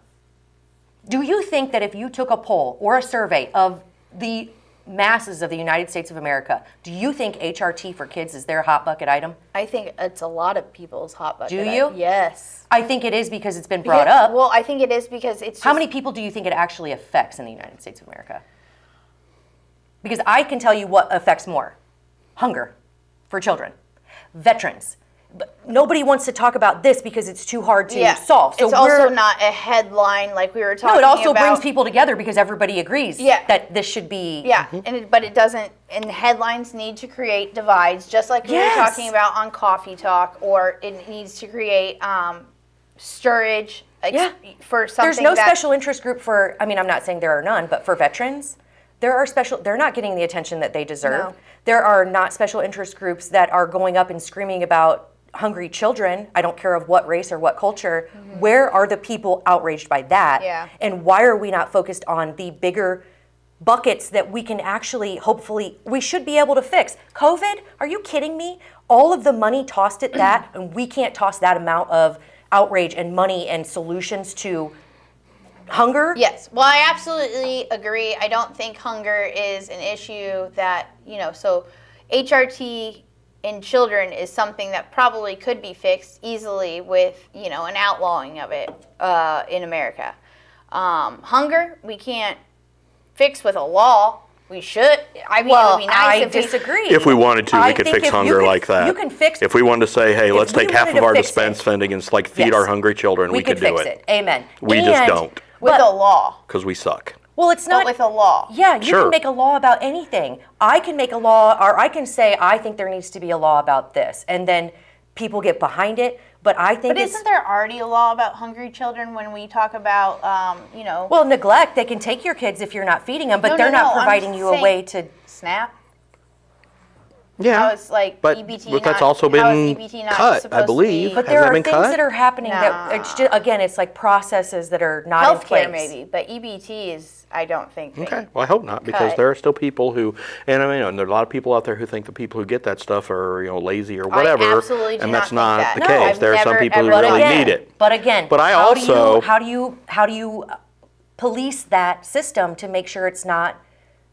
Speaker 2: Do you think that if you took a poll or a survey of the masses of the United States of America, do you think HRT for kids is their hot bucket item?
Speaker 3: I think it's a lot of people's hot bucket.
Speaker 2: Do you?
Speaker 3: Yes.
Speaker 2: I think it is because it's been brought up.
Speaker 3: Well, I think it is because it's
Speaker 2: How many people do you think it actually affects in the United States of America? Because I can tell you what affects more. Hunger for children, veterans. But nobody wants to talk about this because it's too hard to solve. So
Speaker 3: it's also not a headline like we were talking about.
Speaker 2: No, it also brings people together because everybody agrees that this should be.
Speaker 3: Yeah, but it doesn't, and headlines need to create divides, just like we were talking about on Coffee Talk, or it needs to create stirrage for something.
Speaker 2: There's no special interest group for, I mean, I'm not saying there are none, but for veterans, they're not getting the attention that they deserve.
Speaker 3: No.
Speaker 2: There are not special interest groups that are going up and screaming about hungry children. I don't care of what race or what culture. Mm-hmm. Where are the people outraged by that?
Speaker 3: Yeah.
Speaker 2: And why are we not focused on the bigger buckets that we can actually, hopefully, we should be able to fix? COVID, are you kidding me? All of the money tossed at that, and we can't toss that amount of outrage and money and solutions to hunger?
Speaker 3: Yes. Well, I absolutely agree. I don't think hunger is an issue that, you know, so HRT in children is something that probably could be fixed easily with, you know, an outlawing of it in America. Hunger, we can't fix with a law. We should. I mean, it would be nice if
Speaker 2: disagree.
Speaker 4: If we wanted to, we could fix hunger like that.
Speaker 2: You can fix.
Speaker 4: If we wanted to say, hey, let's take half of our dispense spending and like feed our hungry children, we could do
Speaker 2: fix it. Amen.
Speaker 4: We just don't.
Speaker 3: With a law.
Speaker 4: Because we suck.
Speaker 2: Well, it's not.
Speaker 3: But with a law.
Speaker 2: Yeah, you can make a law about anything. I can make a law, or I can say, I think there needs to be a law about this. And then people get behind it. But I think
Speaker 3: isn't there already a law about hungry children when we talk about, you know?
Speaker 2: Well, neglect. They can take your kids if you're not feeding them, but they're not providing you a way to.
Speaker 3: SNAP?
Speaker 4: Yeah,
Speaker 3: how is, like,
Speaker 4: but that's also been cut, I believe.
Speaker 2: But there are things that are happening that it's just, again, it's like processes that are not in place.
Speaker 3: Healthcare maybe, but EBT is, I don't think.
Speaker 4: Okay, well, I hope not, because there are still people who, and I mean, there are a lot of people out there who think the people who get that stuff are, you know, lazy or whatever,
Speaker 3: I absolutely do
Speaker 4: and
Speaker 3: not
Speaker 4: that's
Speaker 3: think
Speaker 4: not
Speaker 3: that.
Speaker 4: the
Speaker 3: No,
Speaker 4: case.
Speaker 3: I've
Speaker 4: There are some
Speaker 3: never,
Speaker 4: people who
Speaker 3: ever
Speaker 4: really
Speaker 3: thought
Speaker 4: need it.
Speaker 2: But again,
Speaker 4: but I
Speaker 2: how do you police that system to make sure it's not,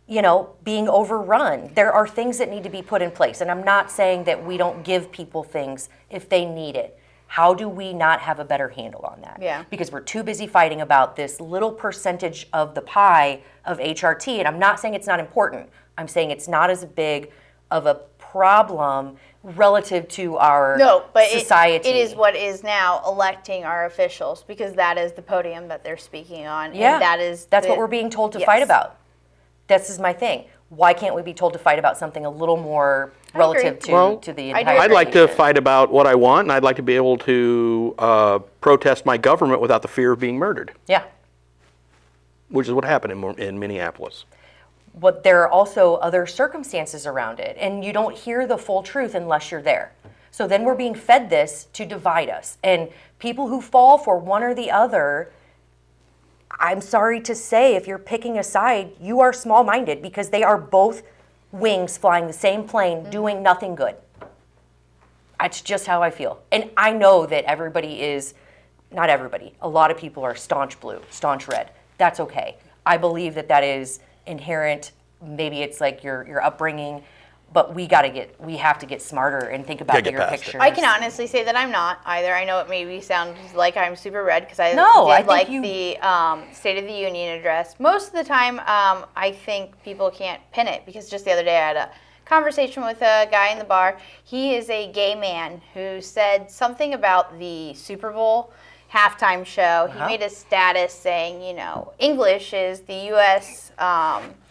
Speaker 2: you know, being overrun? There are things that need to be put in place. And I'm not saying that we don't give people things if they need it. How do we not have a better handle on that?
Speaker 3: Yeah.
Speaker 2: Because we're too busy fighting about this little percentage of the pie of HRT. And I'm not saying it's not important. I'm saying it's not as big of a problem relative to our society.
Speaker 3: It is what is now electing our officials, because that is the podium that they're speaking on.
Speaker 2: Yeah,
Speaker 3: and
Speaker 2: that's what we're being told to fight about. This is my thing. Why can't we be told to fight about something a little more relative to the entire
Speaker 4: I'd like to fight about what I want, and I'd like to be able to protest my government without the fear of being murdered.
Speaker 2: Yeah.
Speaker 4: Which is what happened in Minneapolis.
Speaker 2: But there are also other circumstances around it, and you don't hear the full truth unless you're there. So then we're being fed this to divide us. And people who fall for one or the other, I'm sorry to say, if you're picking a side, you are small-minded, because they are both wings flying the same plane, doing nothing good. That's just how I feel. And I know that everybody is, not everybody, a lot of people are staunch blue, staunch red. That's okay. I believe that that is inherent. Maybe it's like your upbringing, but we have to get smarter and think about bigger pictures.
Speaker 3: I can honestly say that I'm not either. I know it maybe sounds like I'm super red, because I did like the State of the Union address. Most of the time, I think people can't pin it, because just the other day I had a conversation with a guy in the bar. He is a gay man who said something about the Super Bowl halftime show. He made a status saying, you know, English is the U.S.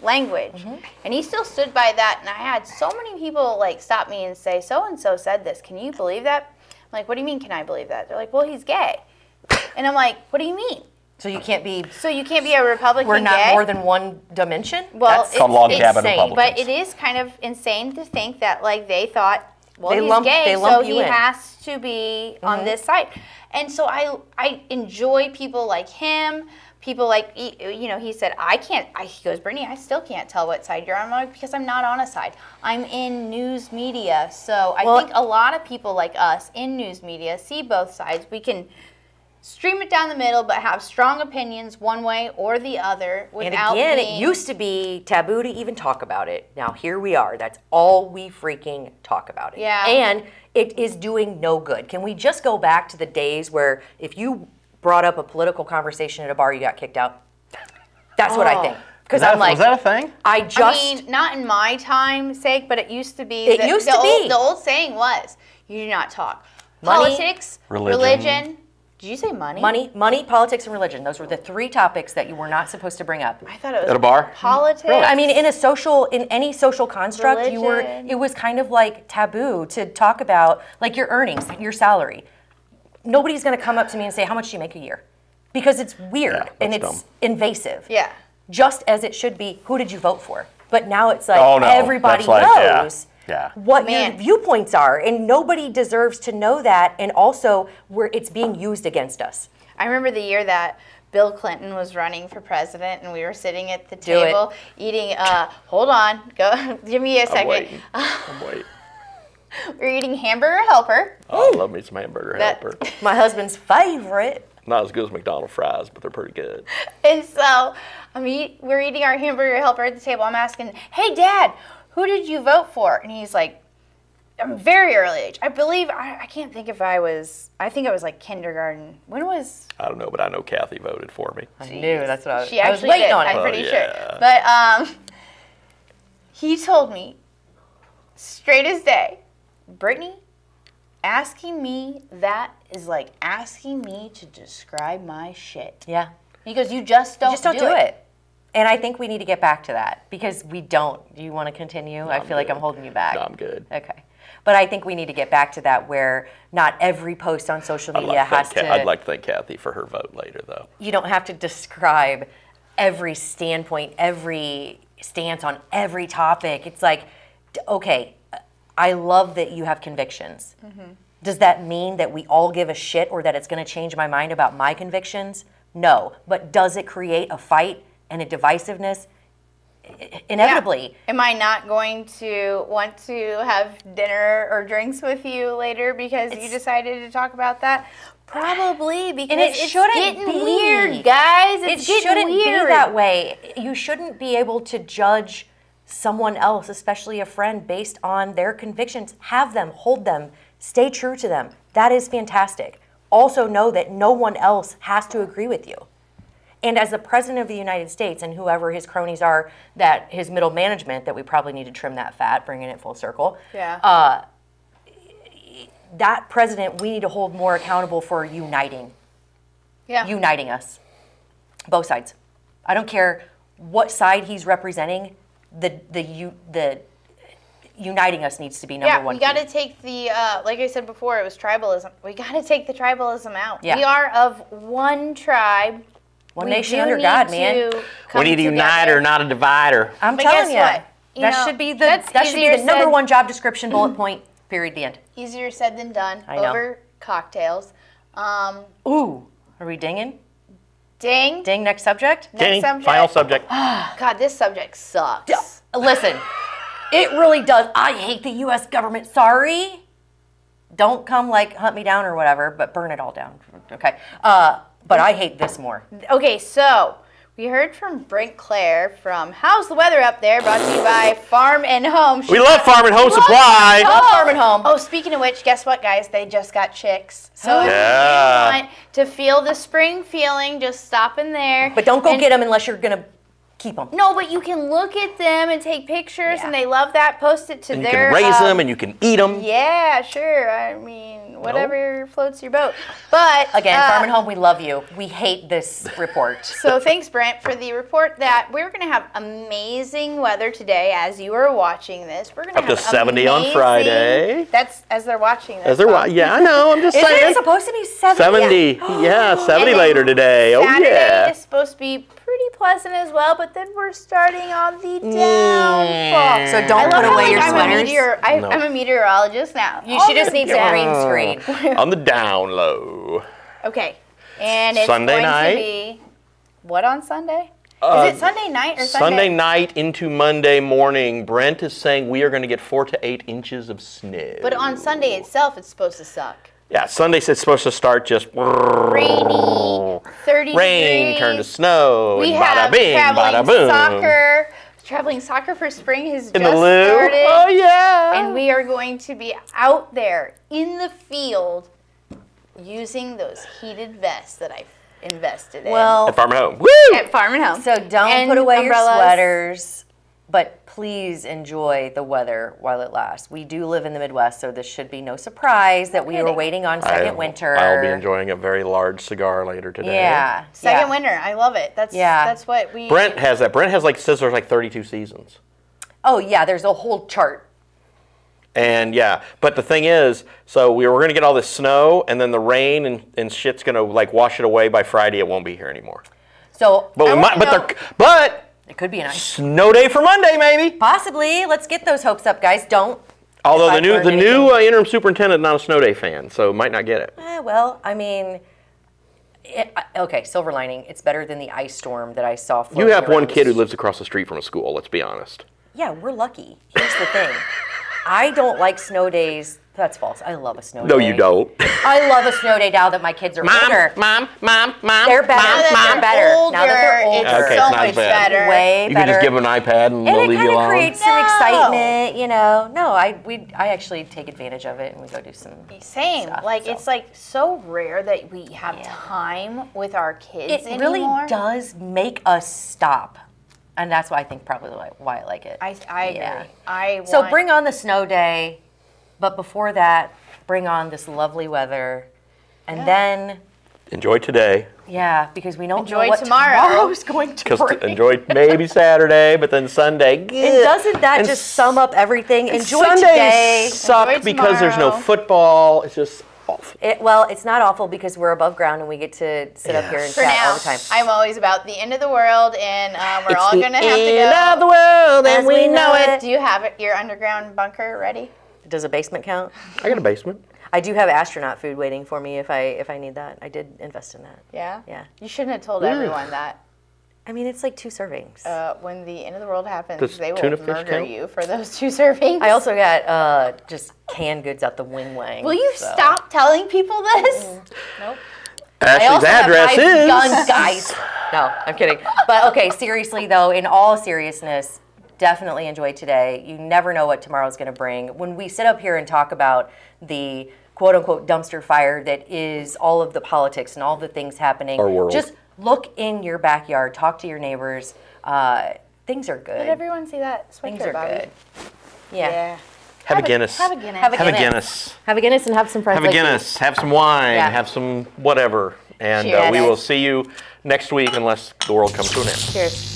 Speaker 3: Language. And he still stood by that. And I had so many people like stop me and say, so-and-so said this. Can you believe that? I'm like, what do you mean, can I believe that? They're like, well, he's gay. And I'm like, what do you mean?
Speaker 2: So you can't be.
Speaker 3: So you can't be a Republican
Speaker 2: We're not
Speaker 3: gay?
Speaker 2: more than one dimension.
Speaker 3: Well,
Speaker 2: That's
Speaker 4: called log cabin
Speaker 2: insane.
Speaker 4: Republicans.
Speaker 3: But it is kind of insane to think that like they thought, well,
Speaker 2: They
Speaker 3: he's
Speaker 2: lump-
Speaker 3: gay,
Speaker 2: they
Speaker 3: so
Speaker 2: lump you
Speaker 3: he
Speaker 2: in.
Speaker 3: has to be on this side. And so I enjoy people like him. People like, he said, he goes, Brittany, I still can't tell what side you're on. I'm like, because I'm not on a side. I'm in news media. So I think a lot of people like us in news media see both sides. We can stream it down the middle, but have strong opinions one way or the other
Speaker 2: And
Speaker 3: without
Speaker 2: again,
Speaker 3: being...
Speaker 2: it used to be taboo to even talk about it. Now here we are. That's all we freaking talk about it.
Speaker 3: Yeah.
Speaker 2: And it is doing no good. Can we just go back to the days where if you brought up a political conversation at a bar, you got kicked out? That's what I think. Because I'm like,
Speaker 4: was that a thing?
Speaker 2: I just...
Speaker 3: I mean, not in my time's sake, but it used to be.
Speaker 2: It used to be.
Speaker 3: The old saying was, you do not talk.
Speaker 2: Money,
Speaker 3: Politics,
Speaker 4: religion.
Speaker 3: religion. Did you say money?
Speaker 2: Money, politics, and religion. Those were the 3 topics that you were not supposed to bring up.
Speaker 3: I thought it was
Speaker 4: At a bar?
Speaker 3: politics.
Speaker 2: I mean, in any social construct,
Speaker 3: Religion.
Speaker 2: it was kind of like taboo to talk about like your earnings, your salary. Nobody's going to come up to me and say, how much do you make a year? Because it's weird
Speaker 4: Yeah,
Speaker 2: and
Speaker 4: that's
Speaker 2: it's
Speaker 4: dumb.
Speaker 2: invasive.
Speaker 3: Yeah.
Speaker 2: Just as it should be, who did you vote for? But now it's like
Speaker 4: Oh, no.
Speaker 2: everybody
Speaker 4: That's like, yeah.
Speaker 2: knows
Speaker 4: Yeah.
Speaker 2: what
Speaker 3: Man.
Speaker 2: your viewpoints are, and nobody deserves to know that, and also where it's being used against us.
Speaker 3: I remember the year that Bill Clinton was running for president, and we were sitting at the
Speaker 2: Do it.
Speaker 3: table eating. Hold on, go. Give me a second.
Speaker 4: I'm waiting.
Speaker 3: We're eating hamburger helper.
Speaker 4: Oh, I love me some hamburger
Speaker 3: That-
Speaker 4: helper.
Speaker 2: My husband's favorite.
Speaker 4: Not as good as McDonald's fries, but they're pretty good.
Speaker 3: And so we're eating our hamburger helper at the table. I'm asking, hey, Dad, who did you vote for? And he's like, I'm very early age. I believe, I can't think if I think I was like kindergarten. When was?
Speaker 4: I don't know, but I know Kathy voted for me.
Speaker 2: I knew that's what
Speaker 3: She
Speaker 2: I was
Speaker 3: actually
Speaker 2: waiting
Speaker 3: did,
Speaker 2: on
Speaker 3: I'm
Speaker 2: it.
Speaker 3: pretty
Speaker 4: yeah.
Speaker 3: sure. But he told me, straight as day, Brittany, asking me that is like asking me to describe my shit.
Speaker 2: Yeah.
Speaker 3: He goes, you just don't
Speaker 2: do it. And I think we need to get back to that because we don't. Do you want to continue? I feel like I'm holding you back.
Speaker 4: No, I'm good.
Speaker 2: Okay. But I think we need to get back to that where not every post on social media has to.
Speaker 4: I'd like to thank Kathy for her vote later, though.
Speaker 2: You don't have to describe every standpoint, every stance on every topic. It's like, okay, I love that you have convictions. Mm-hmm. Does that mean that we all give a shit or that it's going to change my mind about my convictions? No. But does it create a fight and a divisiveness? Inevitably.
Speaker 3: Yeah. Am I not going to want to have dinner or drinks with you later because you decided to talk about that? Probably, because
Speaker 2: And it
Speaker 3: it's
Speaker 2: shouldn't
Speaker 3: getting
Speaker 2: be.
Speaker 3: weird, guys. It's
Speaker 2: It
Speaker 3: getting
Speaker 2: shouldn't
Speaker 3: weird.
Speaker 2: be that way. You shouldn't be able to judge someone else, especially a friend, based on their convictions. Have them, hold them, stay true to them. That is fantastic. Also know that no one else has to agree with you. And as the President of the United States and whoever his cronies are, that his middle management, that we probably need to trim that fat, bringing it full circle.
Speaker 3: Yeah.
Speaker 2: That president, we need to hold more accountable for uniting us, both sides. I don't care what side he's representing. The uniting us needs to be number one.
Speaker 3: We got to take the, like I said before, it was tribalism. We got to take the tribalism out.
Speaker 2: Yeah.
Speaker 3: We are of one tribe.
Speaker 2: One
Speaker 3: We
Speaker 2: nation
Speaker 3: do
Speaker 2: under
Speaker 3: need
Speaker 2: God,
Speaker 3: to
Speaker 2: man.
Speaker 3: come
Speaker 4: We need a uniter,
Speaker 3: together.
Speaker 4: not a divider.
Speaker 2: I'm
Speaker 3: But
Speaker 2: telling
Speaker 3: guess
Speaker 2: you,
Speaker 3: what? You
Speaker 2: that
Speaker 3: know,
Speaker 2: should be
Speaker 3: that's
Speaker 2: the
Speaker 3: easier
Speaker 2: number
Speaker 3: said-
Speaker 2: one job description, bullet point, period, the end.
Speaker 3: Easier said than done
Speaker 2: I know.
Speaker 3: over cocktails.
Speaker 2: Ooh, are we dinging?
Speaker 3: Ding.
Speaker 2: Ding, next subject?
Speaker 4: Kenny,
Speaker 3: subject.
Speaker 4: final subject.
Speaker 3: God, this subject sucks.
Speaker 2: Listen, it really does. I hate the U.S. government. Sorry. Don't come like hunt me down or whatever, but burn it all down. Okay. But I hate this more.
Speaker 3: Okay, so we heard from Brent Clare from How's the Weather Up There, brought to you by Farm and Home.
Speaker 4: We love Farm and Home Supply.
Speaker 2: Love Farm and Home.
Speaker 3: Oh, speaking of which, guess what, guys? They just got chicks. So if
Speaker 4: Yeah.
Speaker 3: you want to feel the spring feeling, just stop in there.
Speaker 2: But don't go
Speaker 3: and
Speaker 2: get them unless you're going to keep them.
Speaker 3: No, but you can look at them and take pictures, and they love that. Post it to
Speaker 4: And you
Speaker 3: their.
Speaker 4: can raise them and you can eat them.
Speaker 3: Yeah, sure. I mean, whatever floats your boat. But
Speaker 2: Again, Farm and Home, we love you. We hate this report.
Speaker 3: So thanks, Brent, for the report that we're going to have amazing weather today as you are watching this. We're going to
Speaker 4: Up
Speaker 3: have
Speaker 4: to 70 on Friday.
Speaker 3: That's as they're watching this.
Speaker 4: As they're yeah, I know. I'm just
Speaker 2: Isn't
Speaker 4: saying.
Speaker 2: it supposed to be 70?
Speaker 4: 70. Yeah, 70
Speaker 3: And
Speaker 4: later today. Oh
Speaker 3: Saturday
Speaker 4: yeah.
Speaker 3: is supposed to be pretty pleasant as well, but then we're starting on the downfall.
Speaker 2: So don't put away your sweaters.
Speaker 3: I'm a meteorologist now.
Speaker 2: She just needs a green screen.
Speaker 4: On the down low.
Speaker 3: Okay. And it's
Speaker 4: Sunday
Speaker 3: going
Speaker 4: night?
Speaker 3: to be what on Sunday? Is it Sunday night or
Speaker 4: Sunday night into Monday morning, Brent is saying we are going to get 4 to 8 inches of snow.
Speaker 3: But on Sunday itself, it's supposed to suck.
Speaker 4: Yeah, Sunday's it's supposed to start just
Speaker 3: Rainy, 30
Speaker 4: rain,
Speaker 3: degrees.
Speaker 4: turn to snow,
Speaker 3: We
Speaker 4: and bada
Speaker 3: have
Speaker 4: bing,
Speaker 3: traveling
Speaker 4: bada boom.
Speaker 3: soccer. Traveling soccer for spring has
Speaker 4: In
Speaker 3: just
Speaker 4: the loo?
Speaker 3: started.
Speaker 4: Oh yeah.
Speaker 3: And we are going to be out there in the field using those heated vests that I've invested in.
Speaker 2: Well,
Speaker 4: At Farm and Home. Woo!
Speaker 3: At Farm and Home.
Speaker 2: so don't
Speaker 3: And
Speaker 2: put away
Speaker 3: umbrellas.
Speaker 2: your sweaters, but please enjoy the weather while it lasts. We do live in the Midwest, so this should be no surprise that we were waiting on second winter.
Speaker 4: I'll be enjoying a very large cigar later today.
Speaker 2: Yeah.
Speaker 3: Second
Speaker 2: yeah.
Speaker 3: winter. I love it. That's what we.
Speaker 4: Brent has that. Brent has says there's like 32 seasons.
Speaker 2: Oh, yeah, there's a whole chart.
Speaker 4: And yeah, but the thing is, so we were going to get all this snow, and then the rain and shit's going to like wash it away by Friday. It won't be here anymore.
Speaker 2: So
Speaker 4: But we might. But
Speaker 2: it could be nice.
Speaker 4: snow day for Monday, maybe.
Speaker 2: Possibly. Let's get those hopes up, guys. Don't.
Speaker 4: Although
Speaker 2: If
Speaker 4: the
Speaker 2: I've
Speaker 4: new
Speaker 2: learned
Speaker 4: interim superintendent not a snow day fan, so might not get it.
Speaker 2: Well, I mean, okay, silver lining. It's better than the ice storm that I saw
Speaker 4: You
Speaker 2: floating
Speaker 4: have one
Speaker 2: around.
Speaker 4: kid who lives across the street from a school. Let's be honest.
Speaker 2: Yeah, we're lucky. Here's the thing. I don't like snow days. That's false. I love a snow day.
Speaker 4: No, you don't.
Speaker 2: I love a snow day now that my kids are older.
Speaker 4: Mom.
Speaker 2: They're better. They're better. Now that they're older.
Speaker 3: It's
Speaker 4: Okay,
Speaker 3: so
Speaker 4: it's not
Speaker 3: much
Speaker 4: bad.
Speaker 3: better.
Speaker 2: Way
Speaker 4: You
Speaker 2: better.
Speaker 4: can just give them an iPad and
Speaker 2: and
Speaker 4: they'll
Speaker 2: it
Speaker 4: leave you
Speaker 2: kind of
Speaker 4: alone.
Speaker 2: creates some excitement, you know. No, I actually take advantage of it and we go do some
Speaker 3: Same.
Speaker 2: stuff,
Speaker 3: Like
Speaker 2: so.
Speaker 3: it's like so rare that we have time with our kids
Speaker 2: It really
Speaker 3: anymore.
Speaker 2: does make us stop. And that's why I think probably why I like it.
Speaker 3: I
Speaker 2: Yeah.
Speaker 3: agree.
Speaker 2: So bring on the snow day, but before that, bring on this lovely weather. And then,
Speaker 4: Enjoy today.
Speaker 2: yeah, because we don't
Speaker 3: Enjoy
Speaker 2: know what
Speaker 3: tomorrow.
Speaker 2: tomorrow's going to
Speaker 4: Because
Speaker 2: bring.
Speaker 4: enjoy maybe Saturday, but then Sunday.
Speaker 2: And doesn't that
Speaker 4: And
Speaker 2: just sum up everything? Enjoy
Speaker 4: Sundays
Speaker 2: today.
Speaker 4: suck
Speaker 3: Enjoy
Speaker 4: because there's no
Speaker 3: tomorrow.
Speaker 4: football. It's just awful.
Speaker 2: Well, it's not awful because we're above ground and we get to sit up here and
Speaker 4: Yes.
Speaker 3: For
Speaker 2: chat
Speaker 3: now,
Speaker 2: all the time.
Speaker 3: I'm always about the end of the world, and we're
Speaker 4: It's
Speaker 3: all
Speaker 4: the
Speaker 3: gonna have to
Speaker 4: end
Speaker 3: go.
Speaker 4: of the world, and
Speaker 2: As
Speaker 4: we
Speaker 2: we
Speaker 4: know
Speaker 2: know
Speaker 4: it.
Speaker 2: it.
Speaker 3: Do you have your underground bunker ready?
Speaker 2: Does a basement count?
Speaker 4: I got a basement.
Speaker 2: I do have astronaut food waiting for me if I need that. I did invest in that.
Speaker 3: Yeah.
Speaker 2: Yeah.
Speaker 3: You shouldn't have told everyone that.
Speaker 2: I mean, it's like 2 servings.
Speaker 3: When the end of the world happens,
Speaker 4: Does
Speaker 3: they will
Speaker 4: tuna fish
Speaker 3: murder
Speaker 4: count?
Speaker 3: you for those 2 servings.
Speaker 2: I also got just canned goods out the wing wang.
Speaker 3: Will you
Speaker 2: so.
Speaker 3: stop telling people this?
Speaker 2: Nope. I
Speaker 4: Ashley's
Speaker 2: also have
Speaker 4: address
Speaker 2: 5
Speaker 4: is.
Speaker 2: guns, guys. No, I'm kidding. But okay, seriously though, in all seriousness, definitely enjoy today. You never know what tomorrow's going to bring. When we sit up here and talk about the quote unquote dumpster fire that is all of the politics and all the things happening,
Speaker 4: Our world.
Speaker 2: just look in your backyard, talk to your neighbors. Things are good.
Speaker 3: Did everyone see that sweatshirt,
Speaker 2: Things are
Speaker 3: Bobby?
Speaker 2: good. Yeah.
Speaker 4: Have a Guinness.
Speaker 3: Have a Guinness.
Speaker 2: Have a
Speaker 4: Have a
Speaker 2: Guinness.
Speaker 4: Guinness.
Speaker 2: Have a Guinness and have some friends
Speaker 4: Have a
Speaker 2: like you.
Speaker 4: Guinness. Have some wine.
Speaker 2: Yeah.
Speaker 4: Have some whatever. And
Speaker 3: Cheers.
Speaker 4: we will see you next week unless the world comes to an end.
Speaker 2: Cheers.